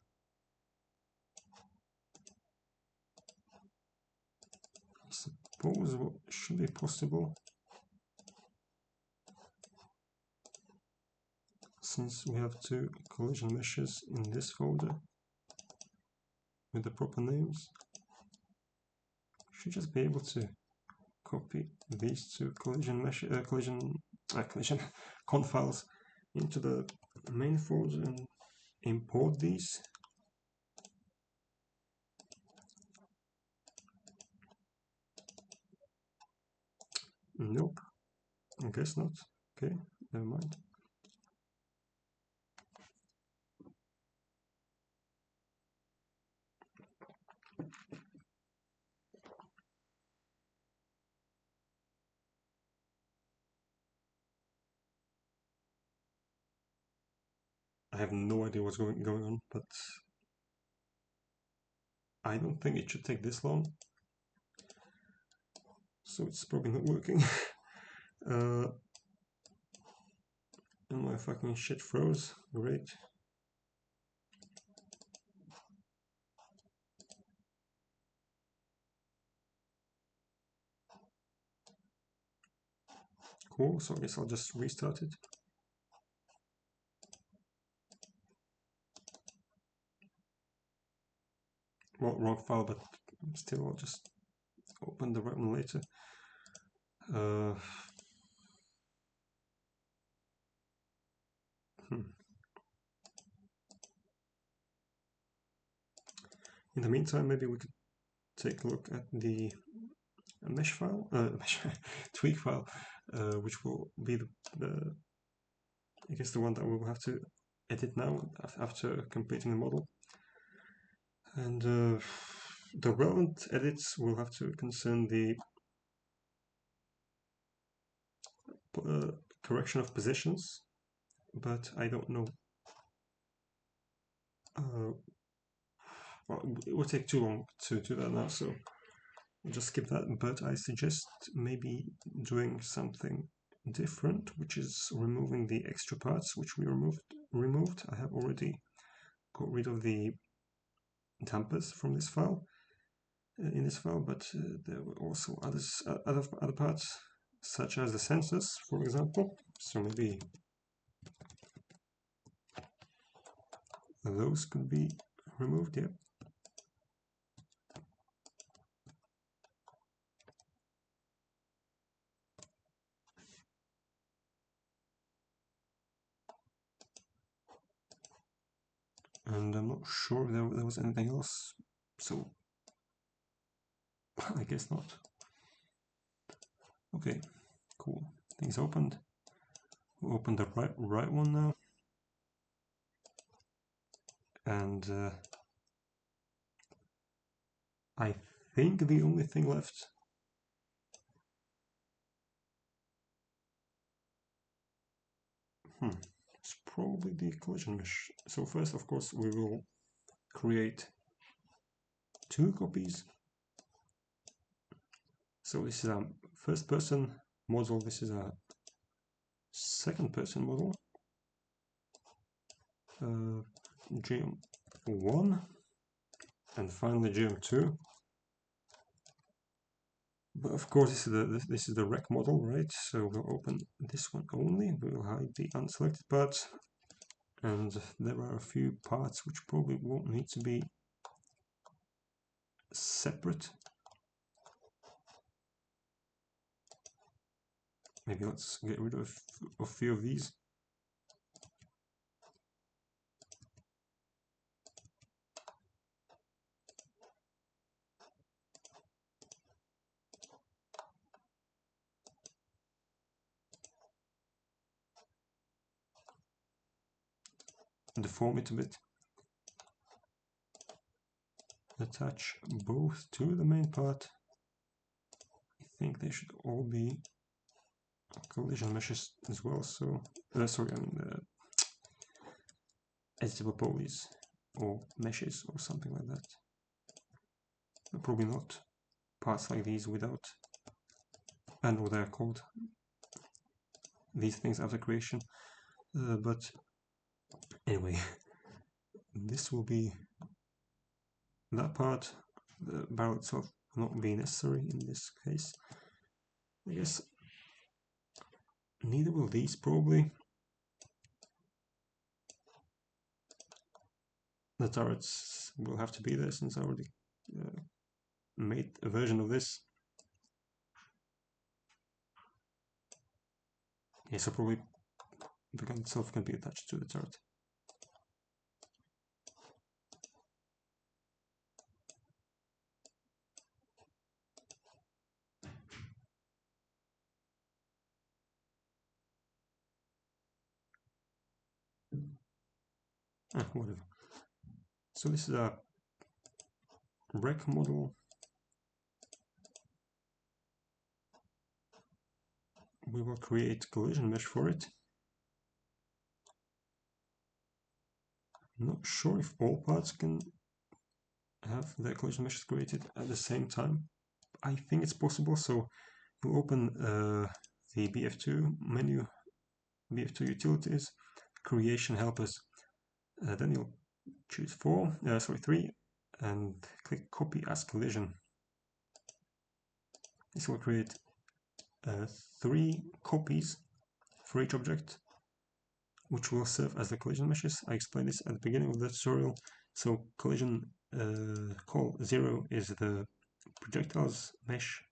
suppose what should be possible, since we have two collision meshes in this folder with the proper names, should just be able to copy these two collision conf files into the main folder and import these. Nope, I guess not. Okay, never mind. I have no idea what's going on, but I don't think it should take this long. So it's probably not working. And my fucking shit froze. Great. Cool, so I guess I'll just restart it. Well, wrong file, but still I'll just open the right one later. In the meantime, maybe we could take a look at the mesh file, tweak file, which will be the I guess the one that we will have to edit now after completing the model. And the relevant edits will have to concern the correction of positions, but I don't know. Well, it will take too long to do that now, so we'll just skip that. But I suggest maybe doing something different, which is removing the extra parts which we removed. I have already got rid of the dampers from this file, in this file, but there were also other parts, such as the sensors, for example. So maybe those could be removed, yeah. And I'm not sure there was anything else, so I guess not. Okay, cool. Things opened. We'll open the right one now. And I think the only thing left it's probably the collision mesh. So first, of course, we will create 2 copies. So this is a first person model, this is a second person model. GM1 and finally GM2. But of course this is the rec model, right? So we'll open this one only, we'll hide the unselected parts, and there are a few parts which probably won't need to be separate. Maybe let's get rid of a few of these. Deform it a bit. Attach both to the main part. I think they should all be collision meshes as well, so sorry, I mean editable polys or meshes or something like that. But probably not parts like these without, and what they're called, these things after creation. But anyway, this will be that part. The barrel itself will not be necessary in this case. I guess neither will these probably. The turrets will have to be there since I already made a version of this. Yeah, so probably the gun itself can be attached to the turret. Whatever. So this is a rec model. We will create collision mesh for it. not sure if all parts can have their collision meshes created at the same time. I think it's possible, so you open the BF2 menu, BF2 utilities, creation helpers, then you'll choose 3, and click copy as collision. This will create 3 copies for each object, which will serve as the collision meshes. I explained this at the beginning of the tutorial. So collision call 0 is the projectiles mesh.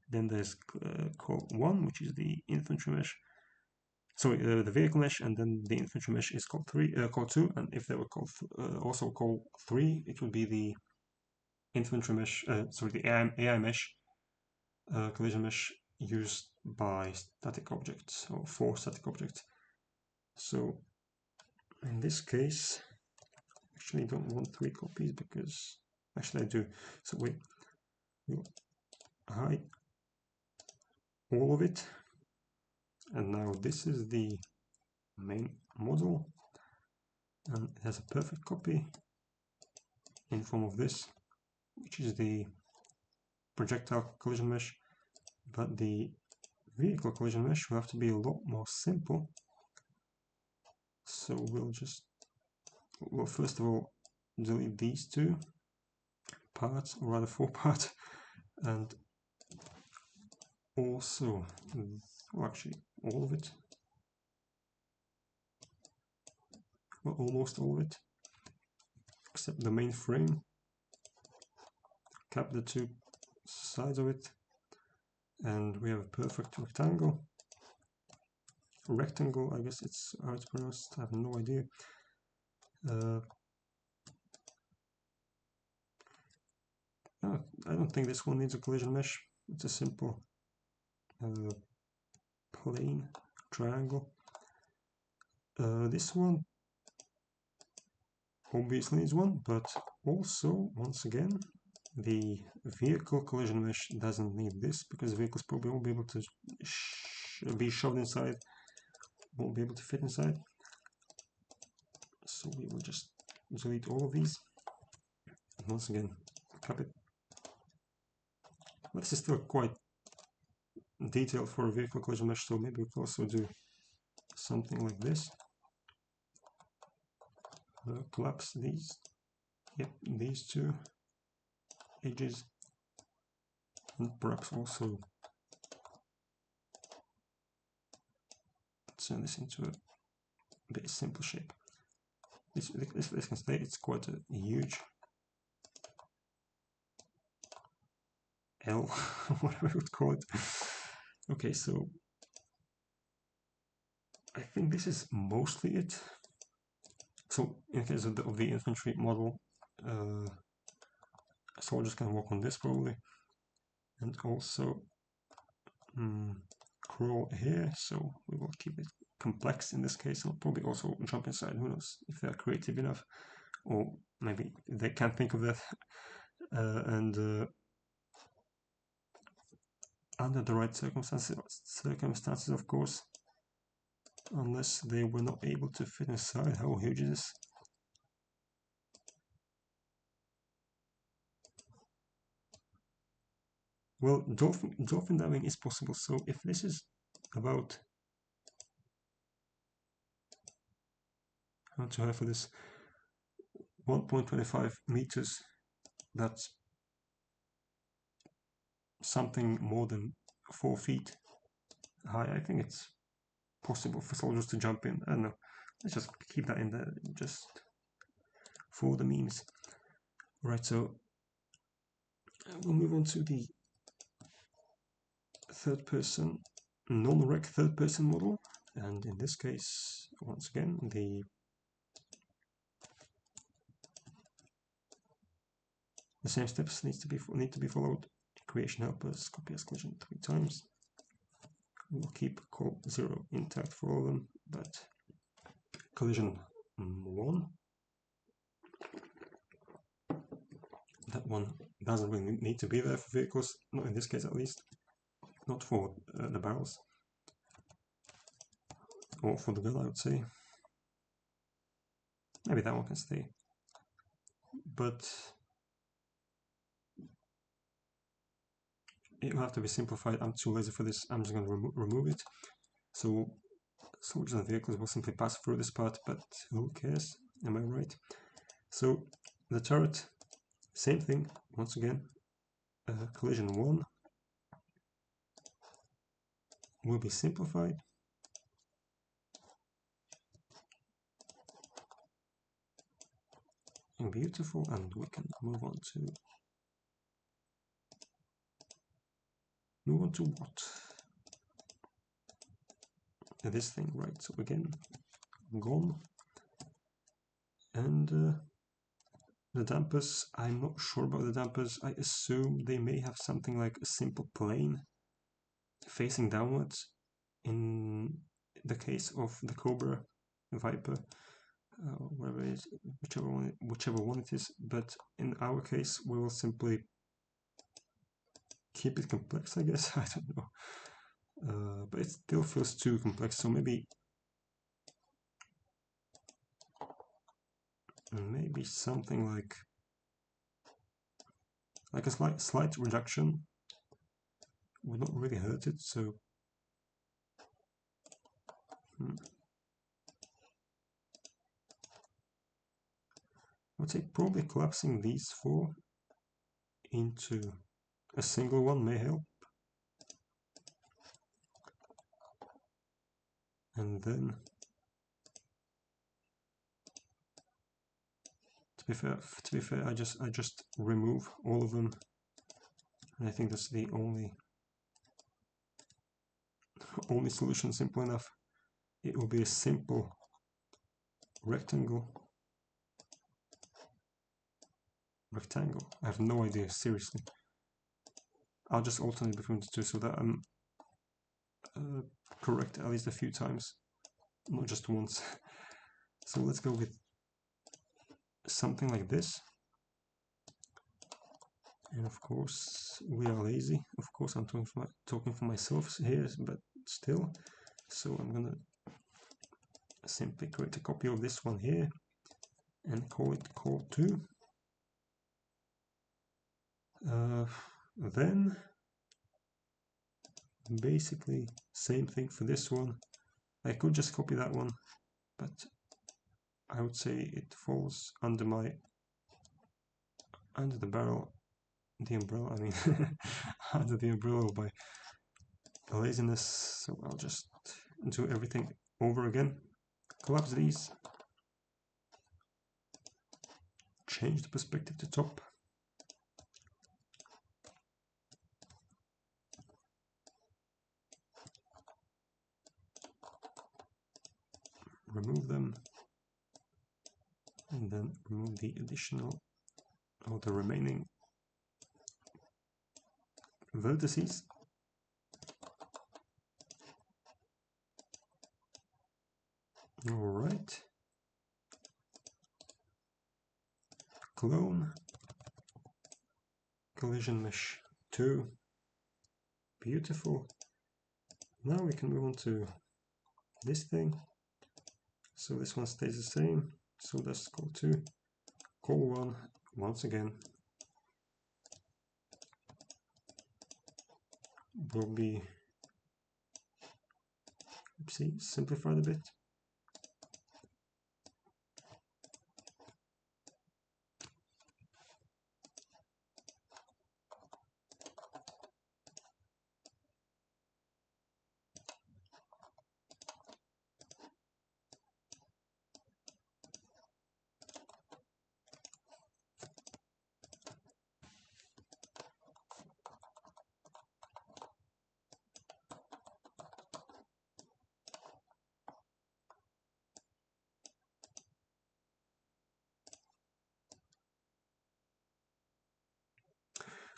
Then there's call 1, which is the infantry mesh. Sorry, the vehicle mesh, and then the infantry mesh is call 2. And if they were also call 3, it would be the infantry mesh. The AI mesh, collision mesh used by static objects or for static objects. So in this case, actually I don't want 3 copies because actually I do. So we'll hide all of it, and now this is the main model, and it has a perfect copy in form of this, which is the projectile collision mesh, but the vehicle collision mesh will have to be a lot more simple. So we'll first of all delete these 2 parts, or rather 4 parts, and also, well, actually all of it, well, almost all of it, except the main frame. Cap the 2 sides of it, and we have a perfect rectangle. Rectangle, I guess it's how it's pronounced, I have no idea. No, I don't think this one needs a collision mesh. It's a simple plane triangle. This one obviously needs one, but also, once again, the vehicle collision mesh doesn't need this, because vehicles probably won't be able to be shoved inside, won't be able to fit inside. So we will just delete all of these, and once again cap it. But this is still quite detailed for a vehicle collision mesh, so maybe we can also do something like this. Collapse these, these 2 edges, and perhaps also turn this into a bit simple shape. This can stay, it's quite a huge L, whatever I would call it. Okay, so I think this is mostly it. So in case of the infantry model, soldiers can walk on this probably, and also crawl here, so we will keep it complex in this case. I'll probably also jump inside, who knows, if they're creative enough, or maybe they can't think of that. Under the right circumstances, of course, unless they were not able to fit inside. How huge is this? Well, dolphin diving is possible, so if this is about how to have for this 1.25 meters, that's something more than 4 feet high. I think it's possible for soldiers to jump in. I don't know, let's just keep that in there just for the memes. Right, so we'll move on to the third person, non-rec third person model, and in this case, once again, the same steps need to be followed. Creation helpers, copy as collision 3 times. We'll keep call 0 intact for all of them, but collision 1, that one doesn't really need to be there for vehicles, not in this case at least, not for the barrels, or for the gun, I would say. Maybe that one can stay. But it will have to be simplified. I'm too lazy for this. I'm just going to remove it. So soldiers and vehicles will simply pass through this part, but who cares? Am I right? So the turret, same thing. Once again, collision 1 will be simplified. Beautiful, and we can move on to what? This thing, right? So again, gone. And the dampers, I'm not sure about the dampers. I assume they may have something like a simple plane facing downwards in the case of the Cobra, Viper, whatever it is, whichever one it is. But in our case, we will simply keep it complex, I guess. I don't know, but it still feels too complex. So maybe something like a slight reduction would not really hurt it. So I would say probably collapsing these 4 into a single one may help. And then, to be fair, I just remove all of them, and I think that's the only solution. Simple enough. It will be a simple rectangle. I have no idea, seriously. I'll just alternate between the two so that I'm correct at least a few times, not just once. So let's go with something like this. And of course, we are lazy. Of course, I'm talking for myself here, but still. So I'm gonna simply create a copy of this one here and call it call 2. Then basically same thing for this one. I could just copy that one, but I would say it falls under the barrel, the umbrella, I mean under the umbrella by laziness. So I'll just do everything over again, collapse these, change the perspective to top, remove them, and then remove the additional or the remaining vertices. Alright. Clone. Collision mesh 2. Beautiful. Now we can move on to this thing. So this one stays the same. So that's call 2. Call 1 once again will be, simplified a bit.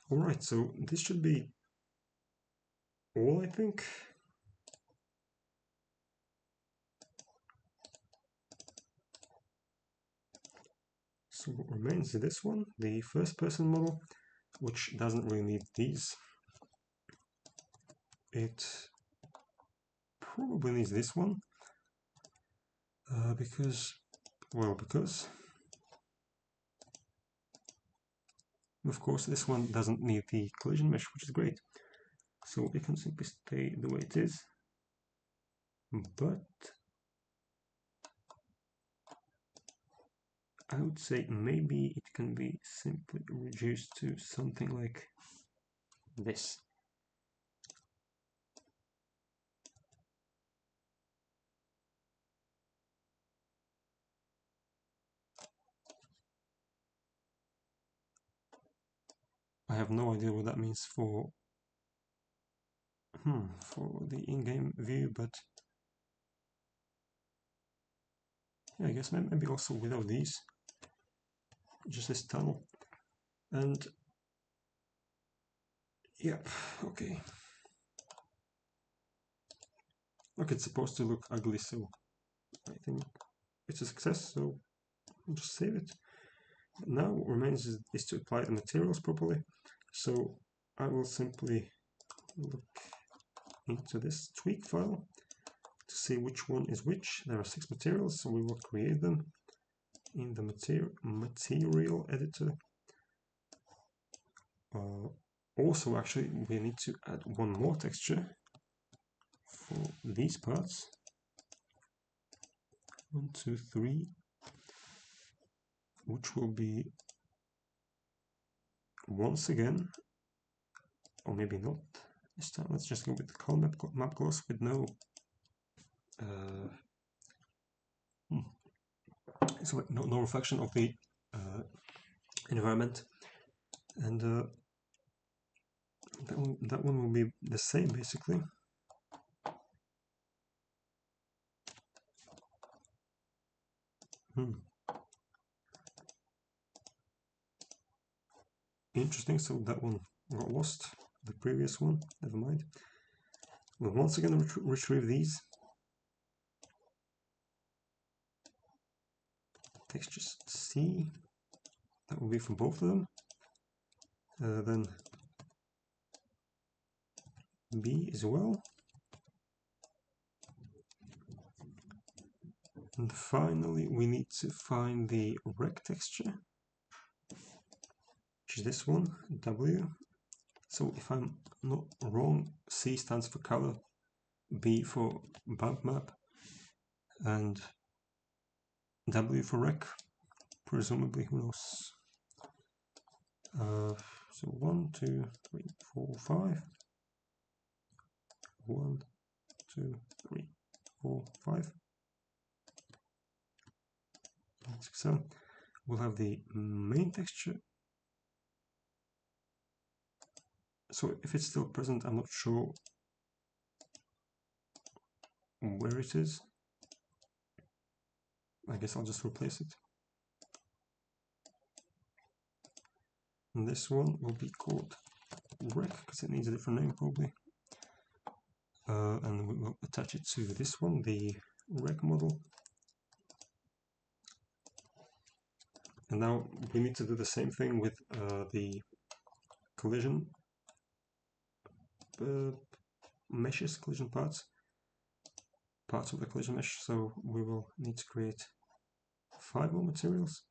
Alright, so this should be all, I think. So what remains is this one, the first person model, which doesn't really need these. It probably needs this one, because Well, because of course this one doesn't need the collision mesh, which is great. So it can simply stay the way it is. But I would say maybe it can be simply reduced to something like this. I have no idea what that means for the in-game view, but yeah, I guess maybe also without these, just this tunnel. And yep, okay. Look, it's supposed to look ugly, so I think it's a success, so I'll just save it. Now what remains is to apply the materials properly. So I will simply look into this tweak file to see which one is which. There are 6 materials, so we will create them in the material editor. Also, actually, we need to add one more texture for these parts. 1, 2, 3, which will be once again, or maybe not this time. Let's just go with the color map gloss with no so no reflection of the environment, and that one will be the same basically. Interesting, so that one got lost, the previous one, never mind. We'll once again retrieve these textures C, that will be for both of them, then B as well, and finally we need to find the rec texture, which is this one, W. So if I'm not wrong, C stands for color, B for bump map, and W for rec, presumably, who knows. So 1, 2, 3, 4, 5. 1, 2, 3, 4, 5. So we'll have the main texture. So if it's still present, I'm not sure where it is. I guess I'll just replace it. And this one will be called rec, because it needs a different name probably. And we will attach it to this one, the rec model. And now we need to do the same thing with the collision meshes, collision parts of the collision mesh. So we will need to create 5 more materials.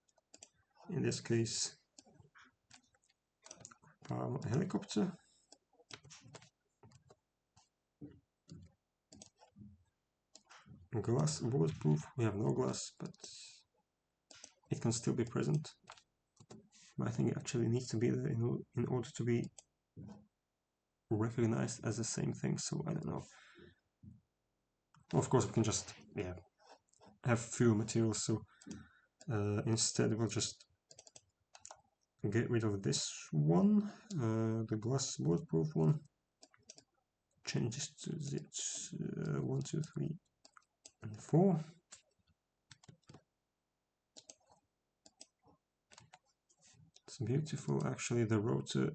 In this case, a helicopter, glass, bulletproof. We have no glass, but it can still be present. But I think it actually needs to be there in order to be recognized as the same thing. So I don't know. Well, of course, we can just have fewer materials. So instead, we'll just get rid of this one, the glass bulletproof one. Change this to zip 1, 2, 3, and 4. It's beautiful. Actually, the rotor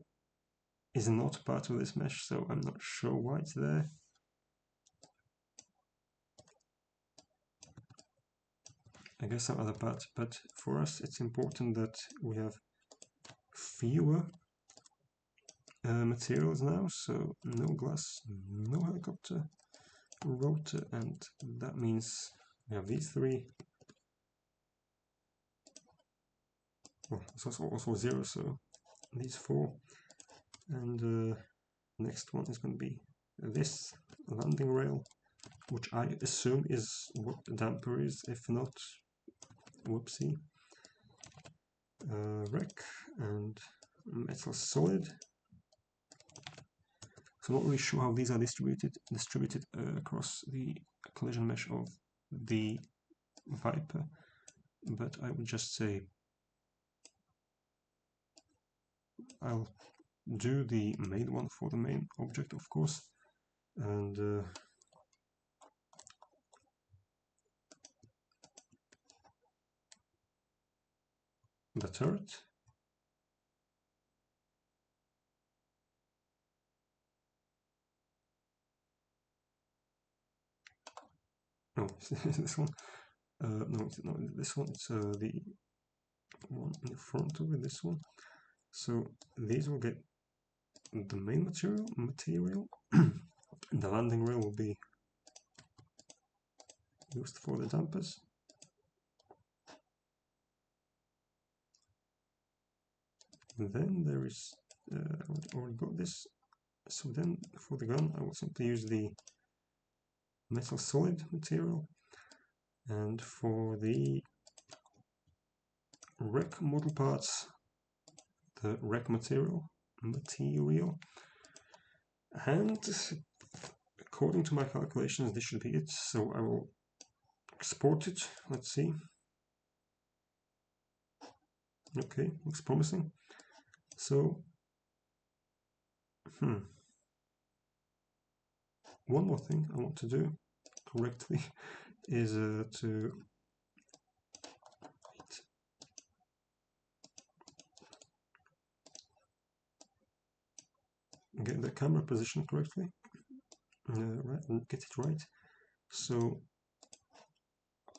is not part of this mesh, so I'm not sure why it's there. I guess some other part, but for us it's important that we have fewer materials now, so no glass, no helicopter, rotor, and that means we have these 3, well, it's also 0, so these 4. And next one is going to be this landing rail, which I assume is what the damper is. If not, whoopsie. Rec and metal solid. So I'm not really sure how these are distributed across the collision mesh of the Viper, but I would just say I'll do the main one for the main object, of course, and the turret. No, this one. No, it's not this one. It's the one in front of it. This one. So these will get the main material. The landing rail will be used for the dampers. Then there is I already got this. So then for the gun, I will simply use the metal solid material, and for the rec model parts, the rec material, and according to my calculations, this should be it. So I will export it. Let's see. Okay, looks promising. So, one more thing I want to do correctly is to get the camera position correctly, right, and get it right. So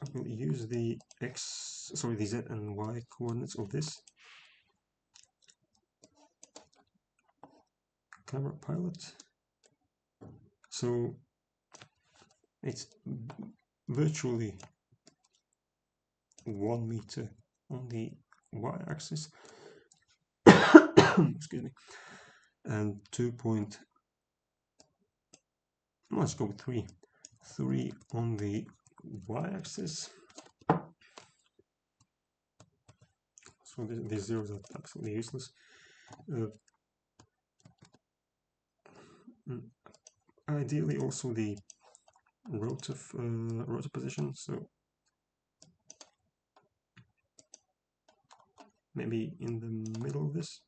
I will use the the Z and Y coordinates of this camera pilot. So it's virtually 1 meter on the y-axis, excuse me, and let's go with 3 on the y-axis. So these zeros are absolutely useless. Ideally also the rotor position, so maybe in the middle of this.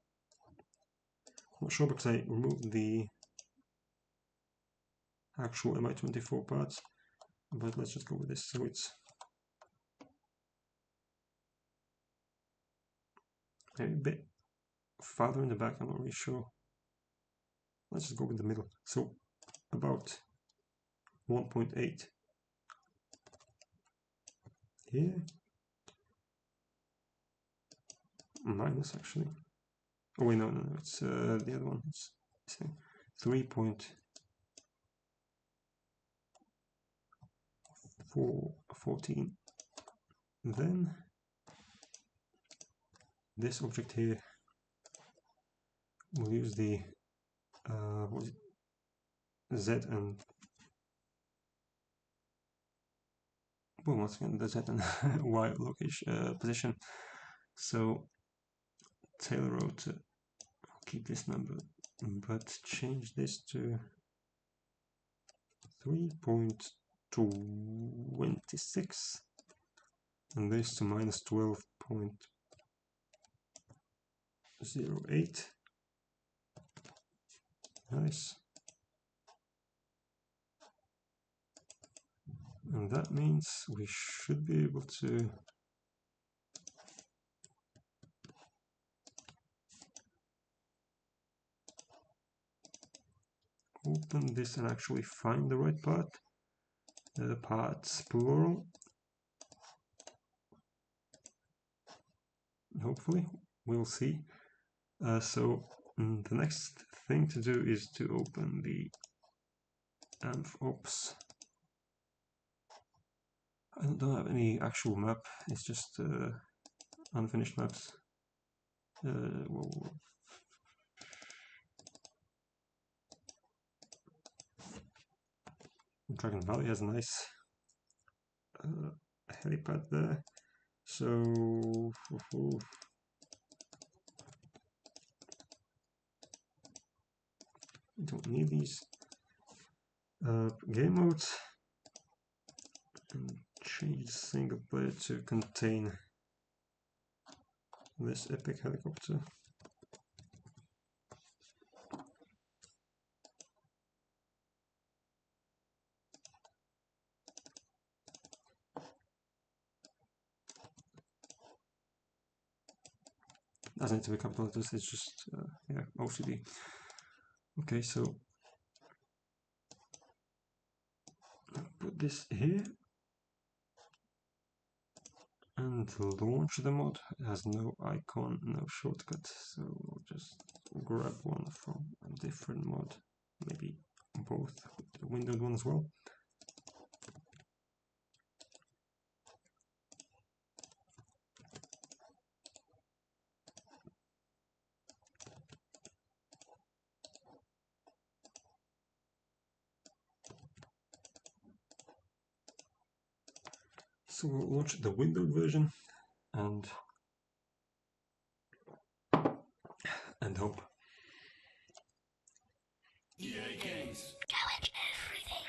I'm not sure because I removed the actual Mi-24 parts, but let's just go with this. So it's maybe a bit farther in the back, I'm not really sure. Let's just go with the middle. So about 1.8 here, minus actually. Oh wait, no, it's the other one. It's 3.14. Then this object here, we'll use the Z and well, once again the Z and Y location position. So tail rotor, I'll keep this number, but change this to 3.26 and this to minus 12.08. Nice. And that means we should be able to open this and actually find the right part. Parts plural. Hopefully, we'll see. So the next thing to do is to open the AmphOps. I don't have any actual map, it's just unfinished maps. Whoa. Dragon Valley has a nice helipad there, so don't need these. Game modes, and change single player to contain this epic helicopter. Doesn't need to be capital letters, it's just yeah, OCD. Okay, so put this here and launch the mod. It has no icon, no shortcut, so we'll just grab one from a different mod, maybe both, the windowed one as well. So we'll launch the windowed version and hope. EA Games. Challenge everything.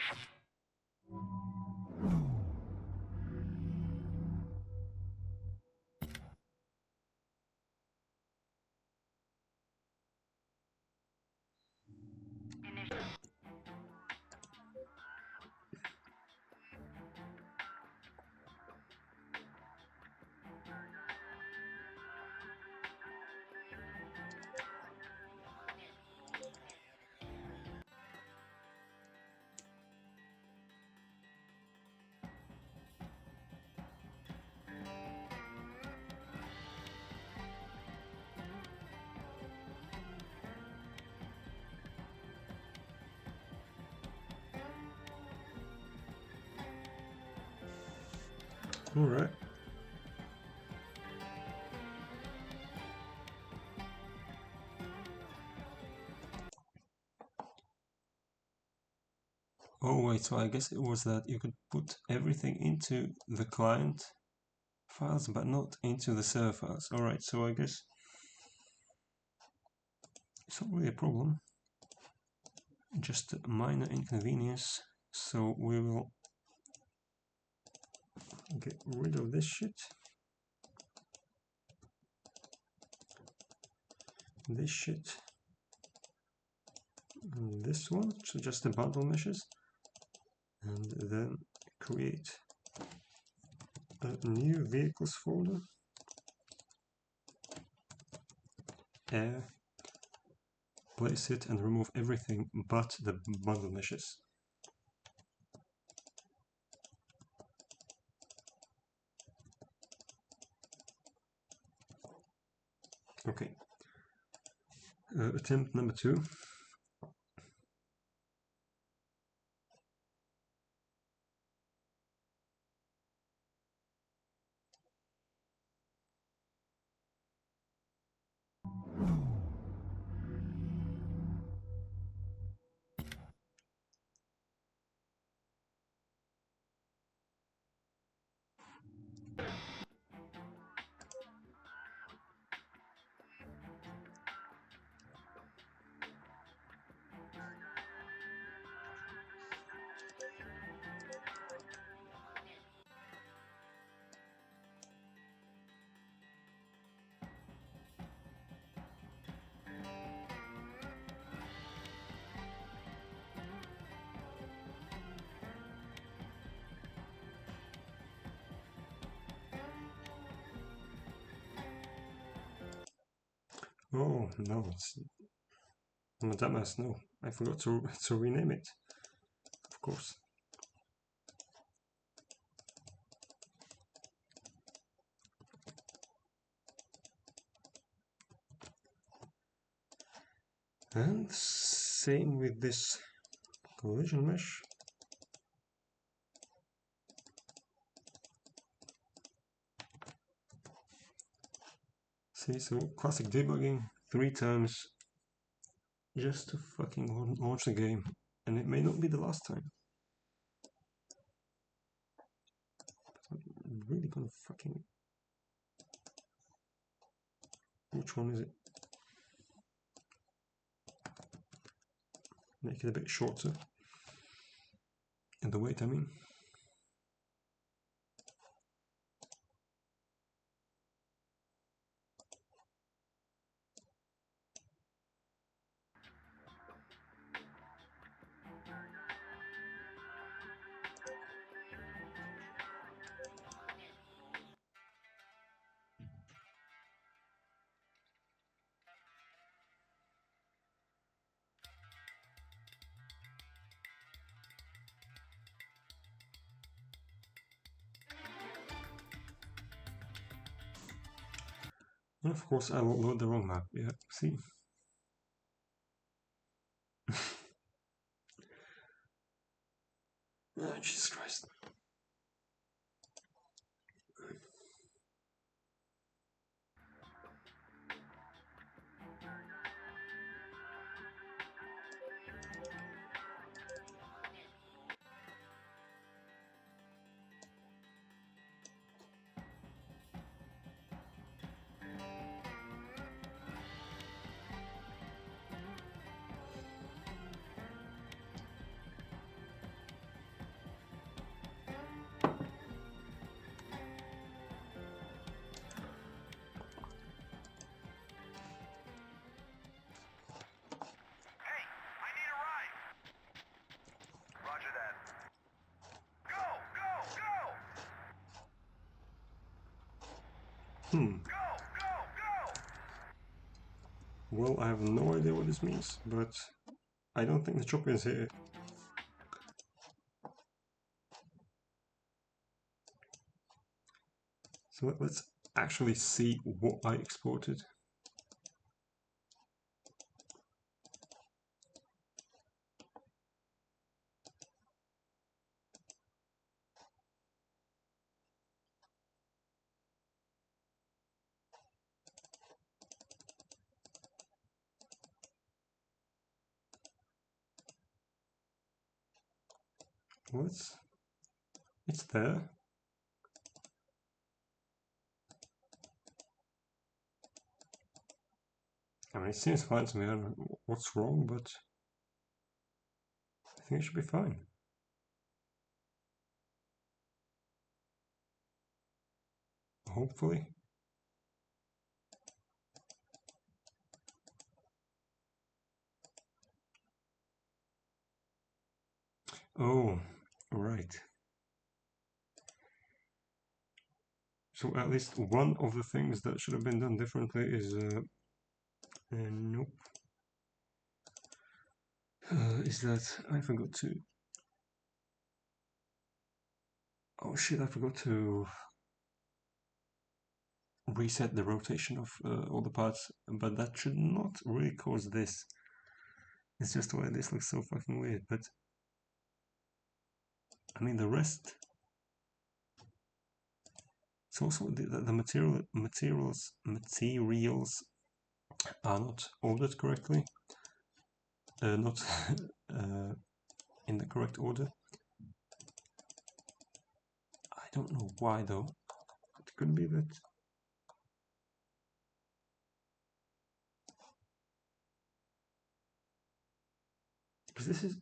Alright. Oh wait, so I guess it was that you could put everything into the client files but not into the server files. Alright, so I guess it's not really a problem, just a minor inconvenience. So we will get rid of this shit, and this one, so just the bundle meshes, and then create a new vehicles folder, air, place it and remove everything but the bundle meshes. Okay, attempt number 2. Oh no, it's Madamas, no, I forgot to rename it, of course. And same with this collision mesh. See, so classic debugging 3 times just to fucking launch the game, and it may not be the last time. But I'm really gonna fucking... Which one is it? Make it a bit shorter. And the weight, I mean. And of course I will load the wrong map, yeah, see? Oh, Jesus Christ. Well, I have no idea what this means, but I don't think the chopper is here. So let's actually see what I exported. Well, it's there. I mean, it seems fine to me. I don't know what's wrong, but I think it should be fine. Hopefully. Oh, right. So at least one of the things that should have been done differently is nope. Is that I forgot to... Oh shit, I forgot to reset the rotation of all the parts, but that should not really cause this. It's just why this looks so fucking weird, but I mean the rest. It's also the materials are not ordered correctly, not in the correct order. I don't know why though. It could be that. Because this is.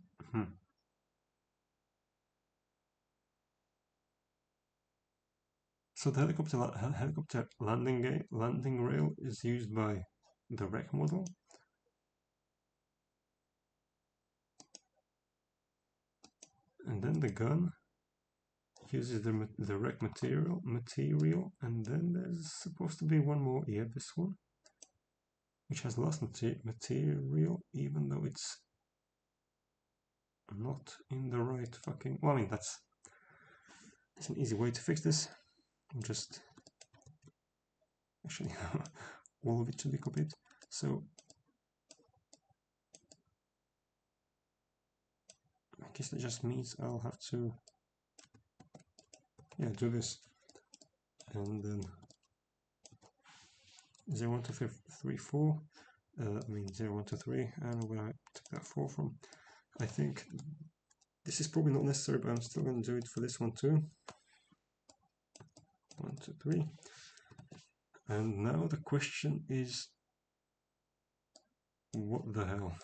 So the helicopter landing rail is used by the wreck model. And then the gun uses the wreck material, and then there's supposed to be one more. Yeah, this one, which has lost material, even though it's not in the right fucking. Well, I mean that's an easy way to fix this. Just actually all of it should be copied. So I guess that just means I'll have to do this and then 0, 1, 2, 3, 4. I mean 0, 1, 2, 3, and where I took that 4 from. I think this is probably not necessary, but I'm still going to do it for this one too. 1, 2, 3. And now the question is, what the hell?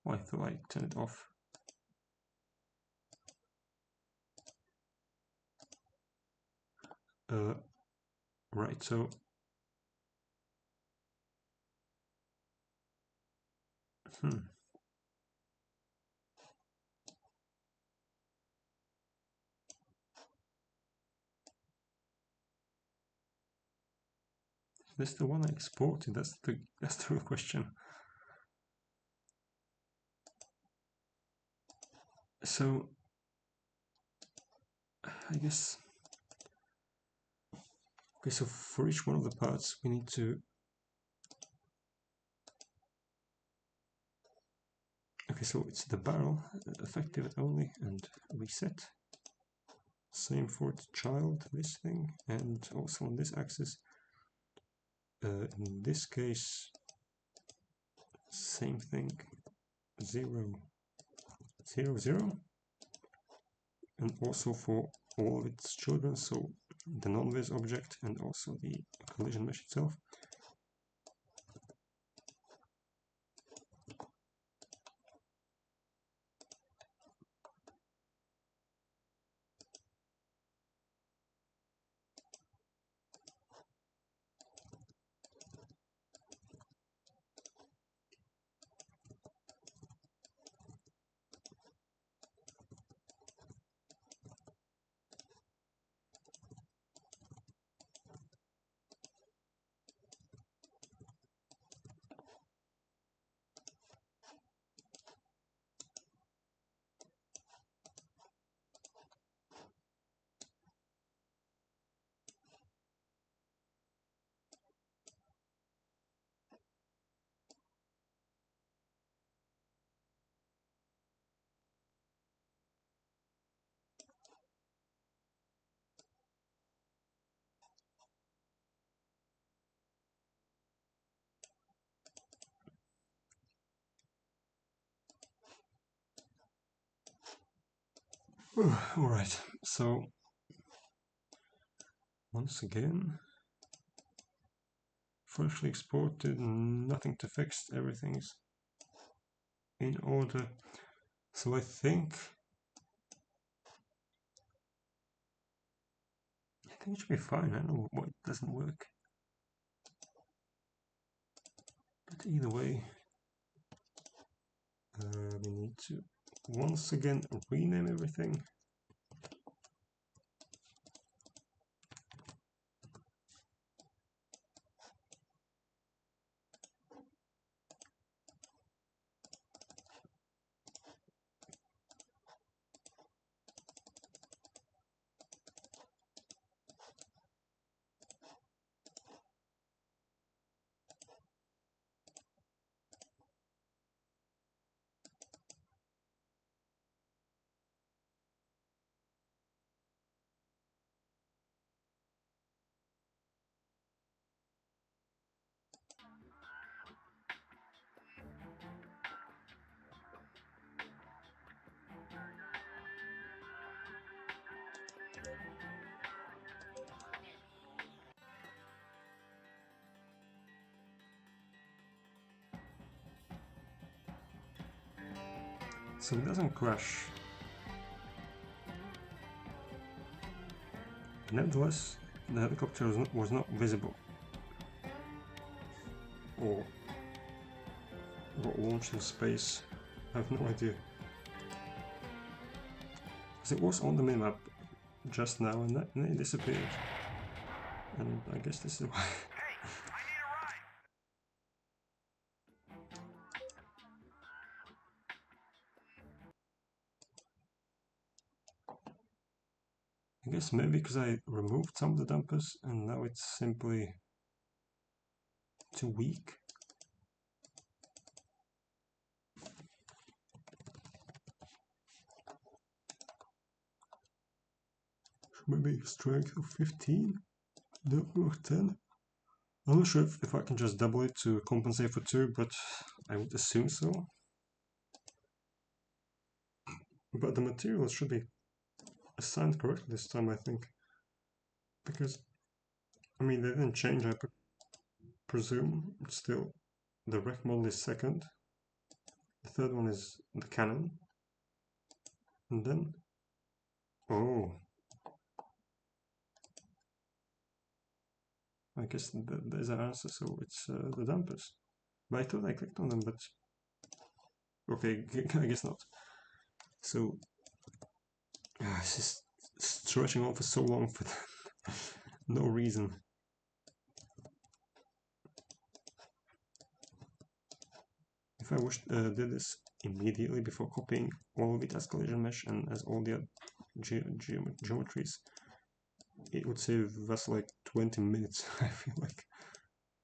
Oh, I thought I turned it off. Right, so is this the one I exported? That's the real question. So I guess, okay, so for each one of the parts we need to, okay, so it's the barrel, effective at only, and reset. Same for the child, this thing, and also on this axis. In this case, same thing, 0, 0, 0, and also for all of its children, so the non-vis object and also the collision mesh itself. Alright, so once again, freshly exported, nothing to fix, everything's in order. So I think it should be fine. I don't know what doesn't work, but either way, we need to once again rename everything. So it doesn't crash. Nevertheless, the helicopter was not visible or got launched in space. I have no idea. Because it was on the minimap just now and then it disappeared. And I guess this is why. I guess maybe because I removed some of the dampers and now it's simply too weak. maybe strength of 15, double of 10. I'm not sure if I can just double it to compensate for 2, but I would assume so. But the materials should be assigned correctly this time, I think. Because, I mean, they didn't change, I presume. Still, the wreck model is second. The third one is the cannon. And then... Oh. I guess there's an answer, so it's the dampers. But I thought I clicked on them, but... Okay, I guess not. So... it's just stretching on for so long for no reason. If I did this immediately before copying all of it as collision mesh and as all the geometries, it would save us like 20 minutes, I feel like.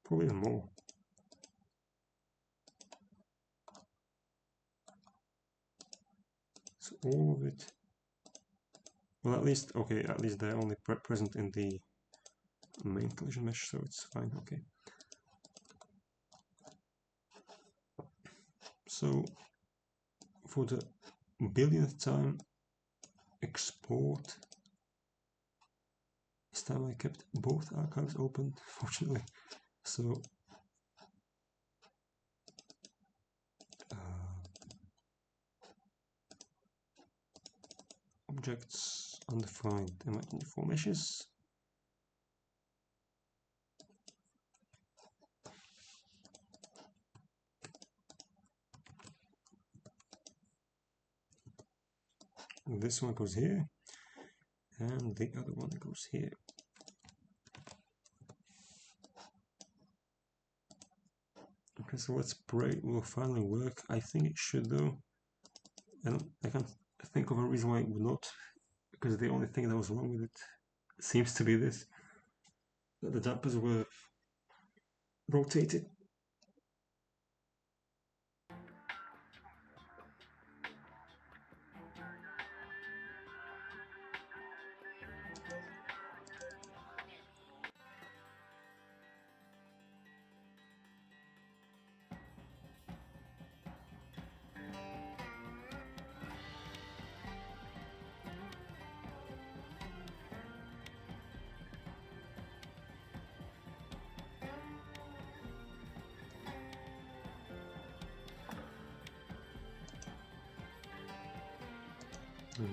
Probably even more. So all of it... Well, at least, okay, at least they're only present in the main collision mesh, so it's fine, okay. So, for the billionth time, export. This time I kept both archives open, fortunately. So, objects undefined, MI24 meshes. This one goes here, and the other one goes here. Okay, so let's pray it will finally work. I think it should though. I can't think of a reason why it would not, because the only thing that was wrong with it seems to be this, that the dampers were rotated.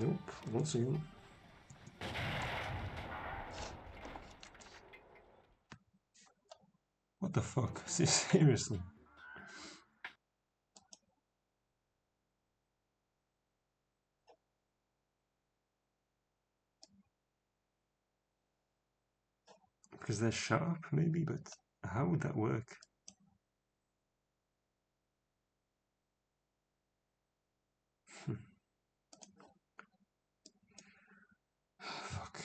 Nope, once again. What the fuck? Seriously? Because they're sharp, maybe, but how would that work? Fuck.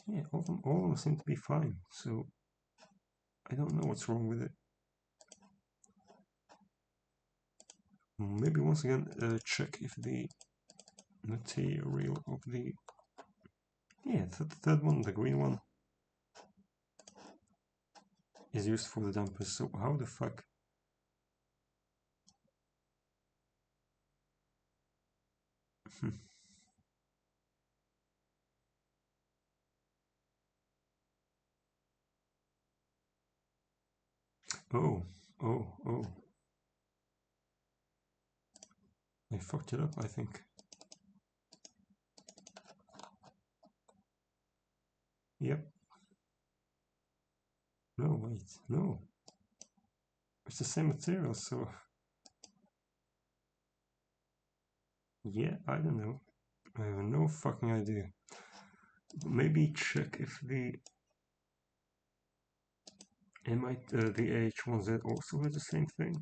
Yeah, all of them seem to be fine, so I don't know what's wrong with it. Maybe once again check if the material of the... Yeah, the third one, the green one, is used for the dampers, so how the fuck... Oh. I fucked it up, I think. Yep. No, wait, no. It's the same material, so... Yeah, I don't know. I have no fucking idea. Maybe check if the the AH1Z also has the same thing.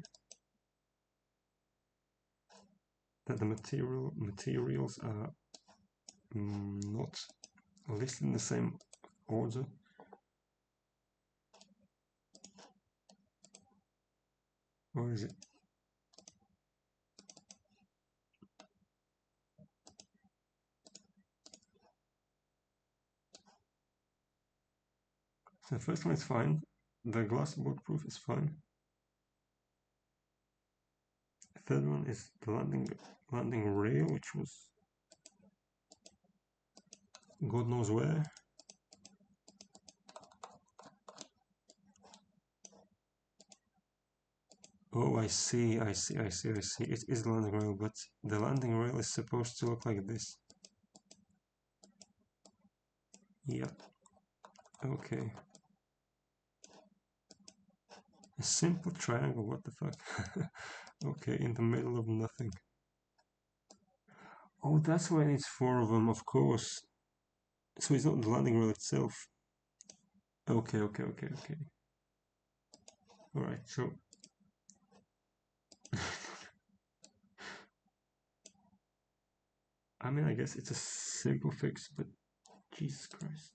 That the materials are not listed in the same order. Or is it? So the first one is fine. The glass bulletproof is fine. The third one is the landing rail, which was God knows where. Oh, I see. It is the landing rail, but the landing rail is supposed to look like this. Yep. Okay. A simple triangle, what the fuck? Okay, in the middle of nothing. Oh, that's why it needs 4 of them, of course. So it's not the landing rail itself. Okay. Alright, so... I mean, I guess it's a simple fix, but Jesus Christ.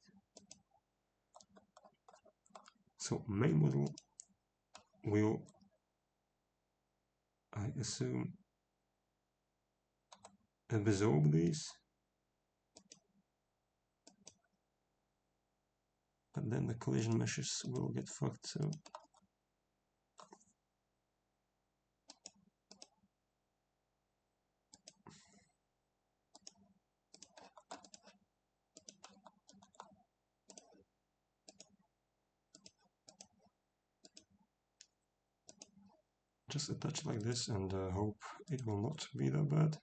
So, main model will, I assume, absorb these. But then the collision meshes will get fucked, so... Just attach like this and hope it will not be that bad.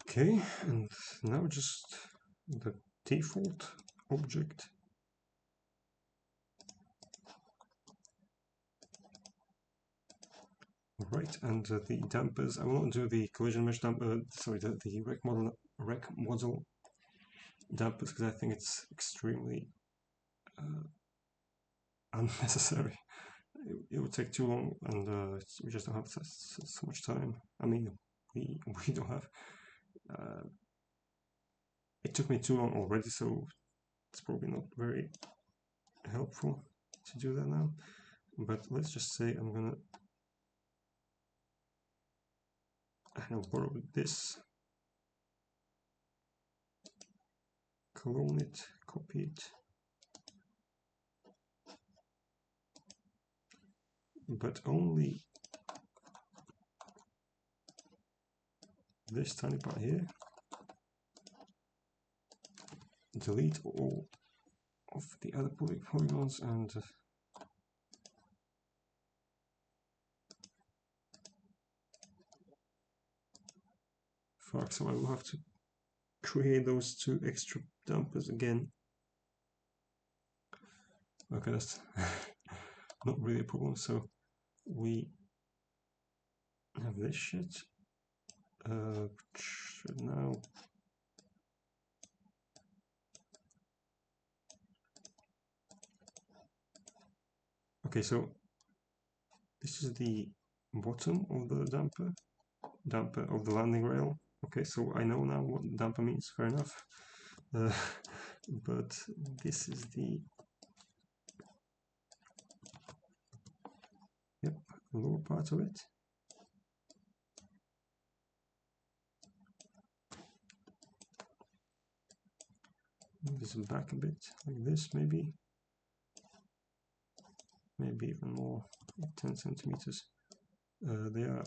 Okay, and now just the default object. Right, and the dampers, I will not do the collision mesh damper, sorry, the rec model dampers, because I think it's extremely unnecessary. It would take too long, and we just don't have so much time. I mean, we don't have. It took me too long already, so it's probably not very helpful to do that now. But let's just say I'm gonna borrow this, clone it, copy it, but only this tiny part here. Delete all of the other polygons and fuck, so I will have to create those 2 extra dampers again. Okay, that's not really a problem. So we have this shit. Now okay, so this is the bottom of the damper of the landing rail. Okay, so I know now what damper means, fair enough. But this is the lower part of it. Move this back a bit, like this maybe. Maybe even more, 10 centimeters. They are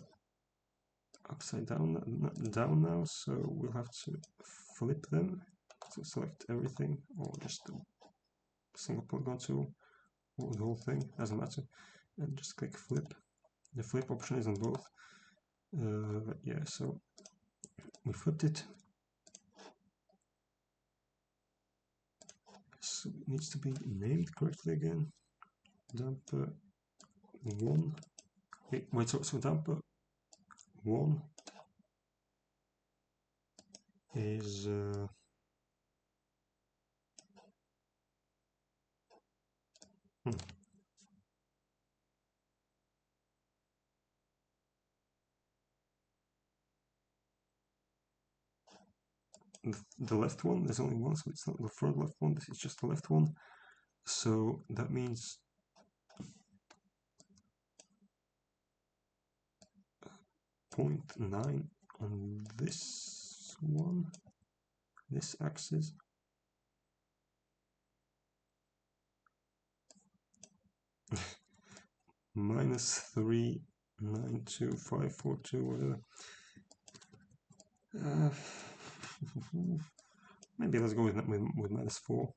upside down now, so we'll have to flip them. So select everything, or just a single polygon tool, or the whole thing, doesn't matter. And just click flip. The flip option is on both. But yeah, so we flipped it. So it needs to be named correctly again. Damper 1. Wait, so damper 1 is the left one. There's only one, so it's not the front left one, this is just the left one. So that means 0.9 on this one, this axis. Minus 392,542, whatever. Maybe let's go with minus 4.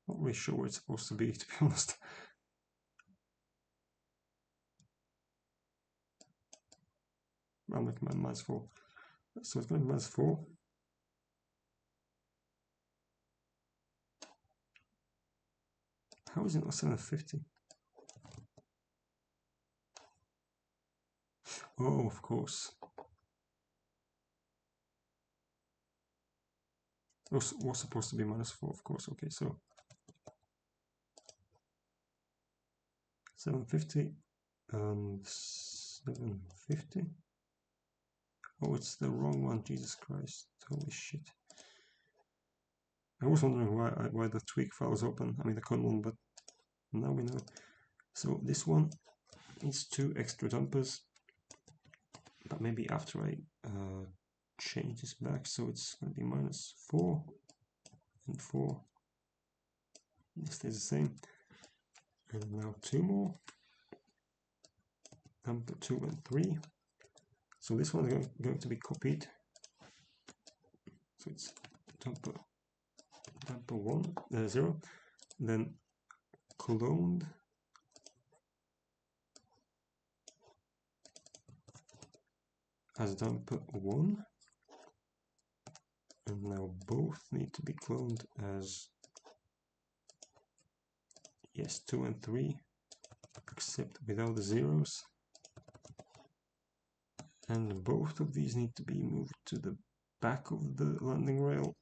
Not really sure where it's supposed to be, to be honest. I'll make minus 4. So it's going to be minus 4. How is it not 750? Oh, of course. It was supposed to be minus 4, of course. Okay, so 750 and 750. Oh, it's the wrong one. Jesus Christ! Holy shit! I was wondering why the tweak file was open. I mean the con one, but now we know. So this one needs 2 extra dumpers, but maybe after I change this back, so it's going to be minus 4 and 4. This stays the same. And now 2 more. Dumper 2 and 3. So this one is going to be copied. So it's dumper 1, 0, then cloned as dumper 1, and now both need to be cloned as, yes, 2 and 3, except without the zeros, and both of these need to be moved to the back of the landing rail.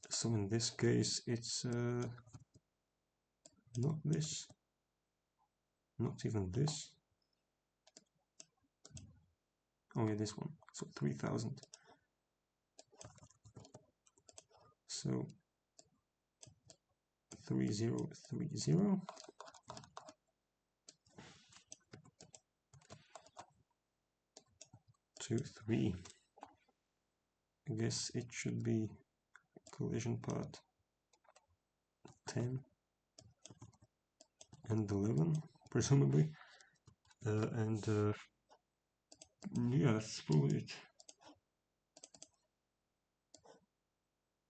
So in this case it's not this, not even this. Oh yeah, this one. So 3000. So 3030 2 3. I guess it should be collision part 10 and 11, presumably. Yeah, that's probably it.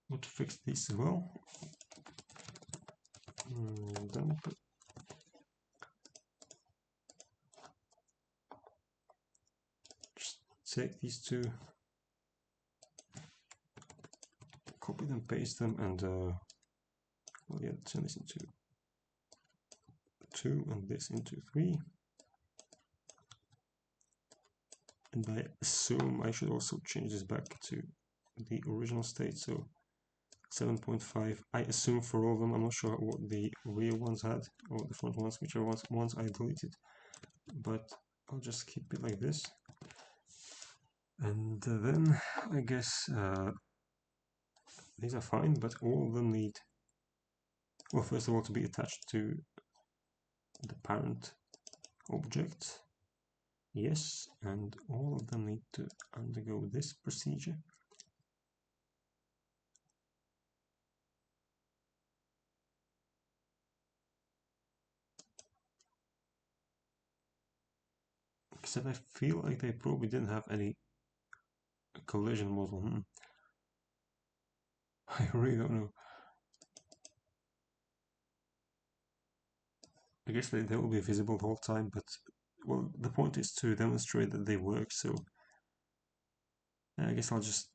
Want to fix this as well. Dump. Just take these two, copy them, paste them, and well, yeah, turn this into 2 and this into 3. And I assume I should also change this back to the original state, so 7.5. I assume for all of them. I'm not sure what the rear ones had, or the front ones, whichever ones I deleted, but I'll just keep it like this. And then I guess these are fine, but all of them need, well, first of all, to be attached to the parent object. Yes, and all of them need to undergo this procedure. Except I feel like they probably didn't have any collision model. I really don't know. I guess they will be visible the whole time, but well, the point is to demonstrate that they work, so I guess I'll just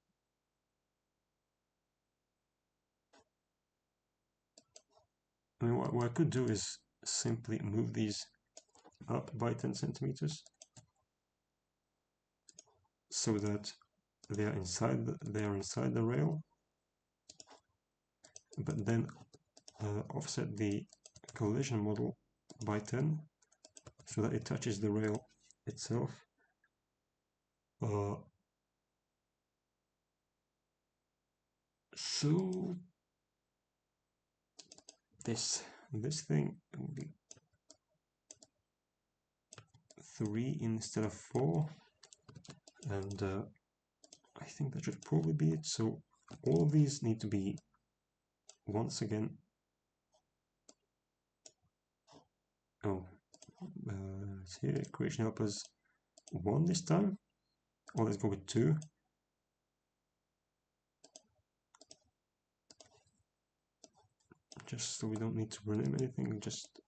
I mean, what I could do is simply move these up by 10 centimeters so that they are inside the rail, but then offset the collision model by 10 so that it touches the rail itself. So this thing will be 3 instead of 4, and I think that should probably be it. So all of these need to be once again. Let's see, equation helpers 1 this time, or let's go with 2. Just so we don't need to rename anything, just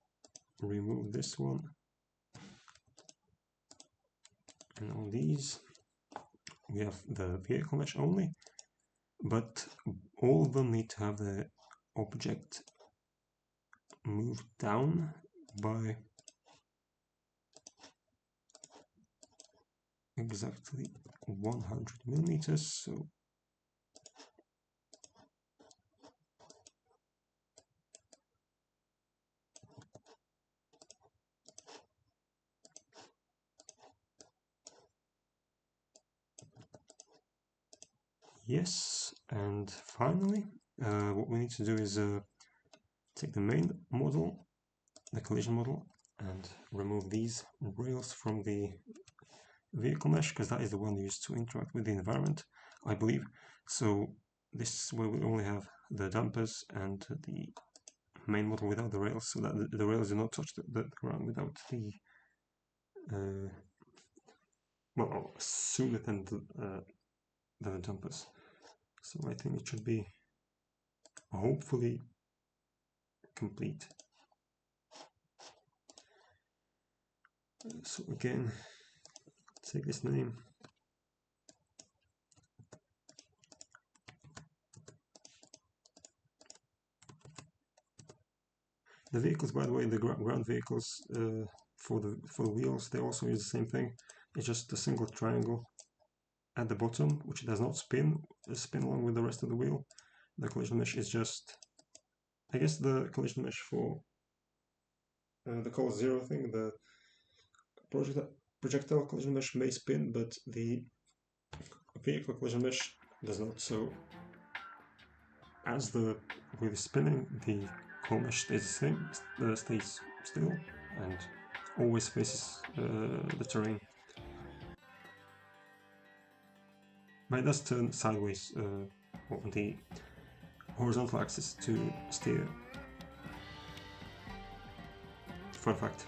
remove this one. And on these, we have the vehicle mesh only, but all of them need to have the object moved down by exactly 100 millimeters. So yes, and finally, what we need to do is take the main model, the collision model, and remove these rails from the vehicle mesh, because that is the one used to interact with the environment, I believe. So this is where we only have the dampers and the main model without the rails, so that the rails do not touch the ground without the well, sooner than the dampers. So I think it should be hopefully complete. So again, take this name. The vehicles, by the way, the ground vehicles for the wheels, they also use the same thing. It's just a single triangle at the bottom, which does not spin along with the rest of the wheel. The collision mesh is just, I guess, the collision mesh for the color 0 thing. The projectile collision mesh may spin, but the vehicle collision mesh does not. So as the wheel is spinning, the color mesh stays the same, stays still, and always faces the terrain. But it does turn sideways on the horizontal axis to steer. Fun fact.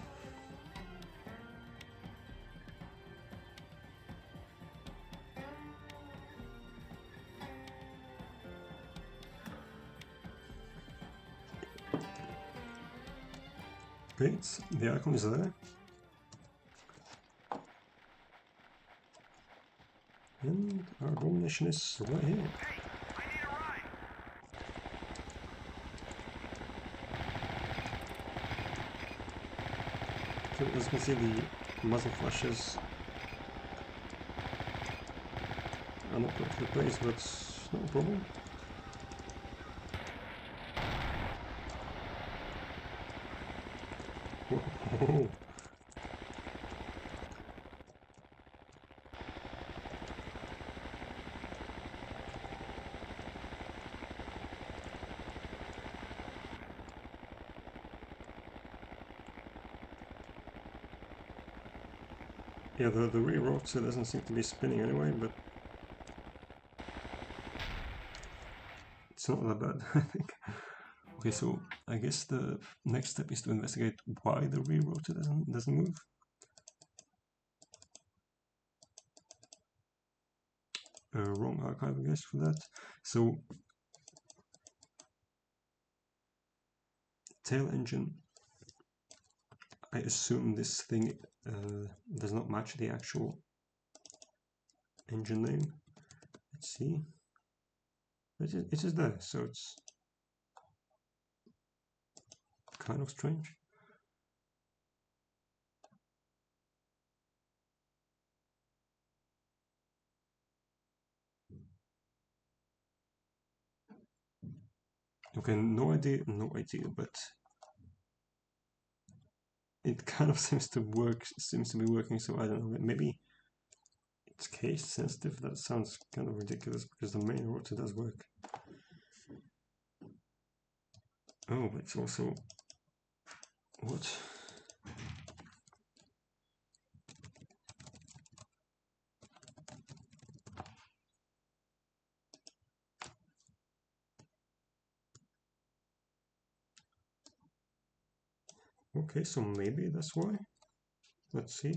Great, the icon is there. And our abomination is right here. So as you can see, the muzzle flashes are not correctly placed, but no problem. Whoa. Yeah, the rear rotor doesn't seem to be spinning anyway, but it's not that bad, I think. Okay, so I guess the next step is to investigate why the rear rotor doesn't move. Wrong archive, I guess, for that. So tail engine, I assume this thing does not match the actual engine name. Let's see. It is there, so it's kind of strange. Okay, no idea, but it kind of seems to be working, so I don't know, maybe it's case sensitive. That sounds kind of ridiculous because the main rotor does work. Oh, it's also... what? Okay, so maybe that's why. Let's see.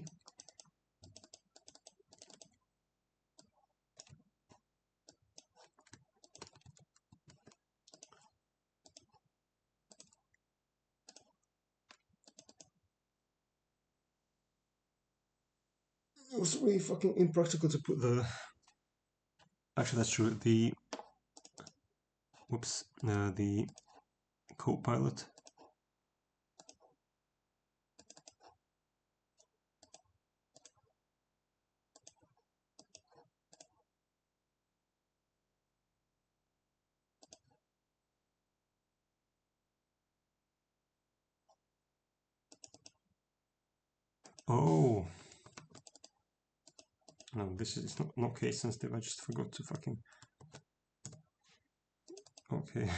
It was really fucking impractical to put the... Actually, that's true. The... whoops. The co-pilot. Oh! No, this is not case sensitive. I just forgot to fucking... Okay.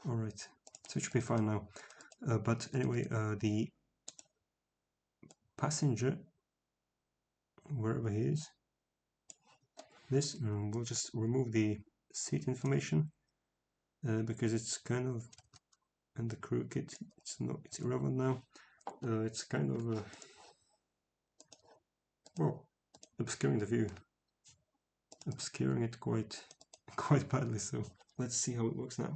Alright. So it should be fine now. But anyway, the passenger, wherever he is, we'll just remove the seat information because it's kind of... and the crew kit, it's irrelevant now. It's kind of well, obscuring the view, obscuring it quite badly. So let's see how it works now.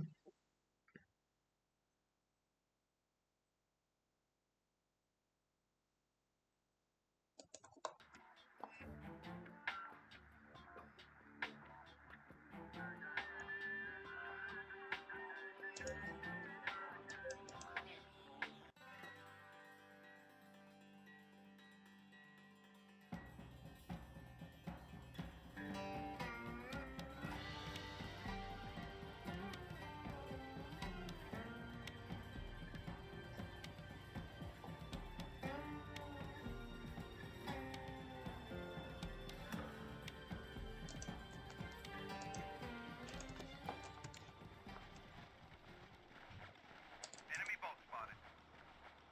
Enemy boat spotted.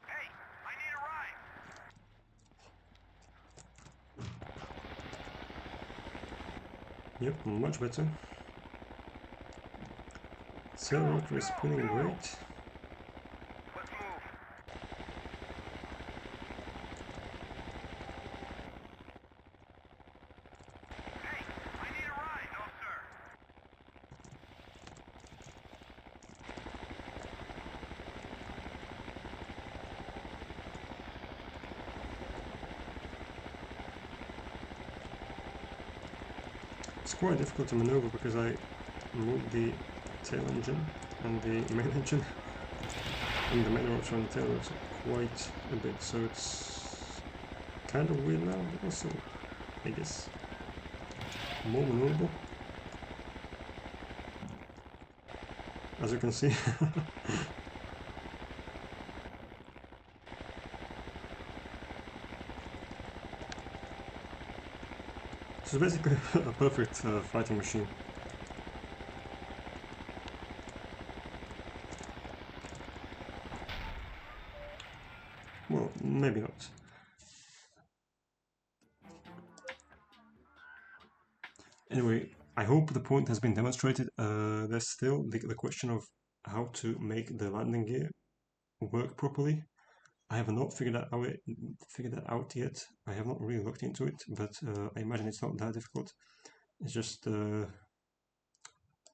Hey, I need a ride. Yep, much better. Accelerator is spinning great. Let's move. Hey, I need a ride. No, sir. It's quite difficult to maneuver because I moved the tail engine and the main engine and the main rotor and the tail rotor quite a bit, so it's kind of weird now, but also, I guess, more maneuverable. As you can see. This is basically a perfect fighting machine. Well, maybe not. Anyway, I hope the point has been demonstrated. There's still the question of how to make the landing gear work properly. I have not figured that out yet. I have not really looked into it, but I imagine it's not that difficult. It's just,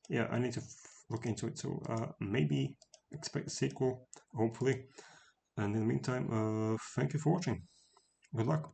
yeah, I need to look into it. So maybe expect a sequel, hopefully. And in the meantime, thank you for watching. Good luck.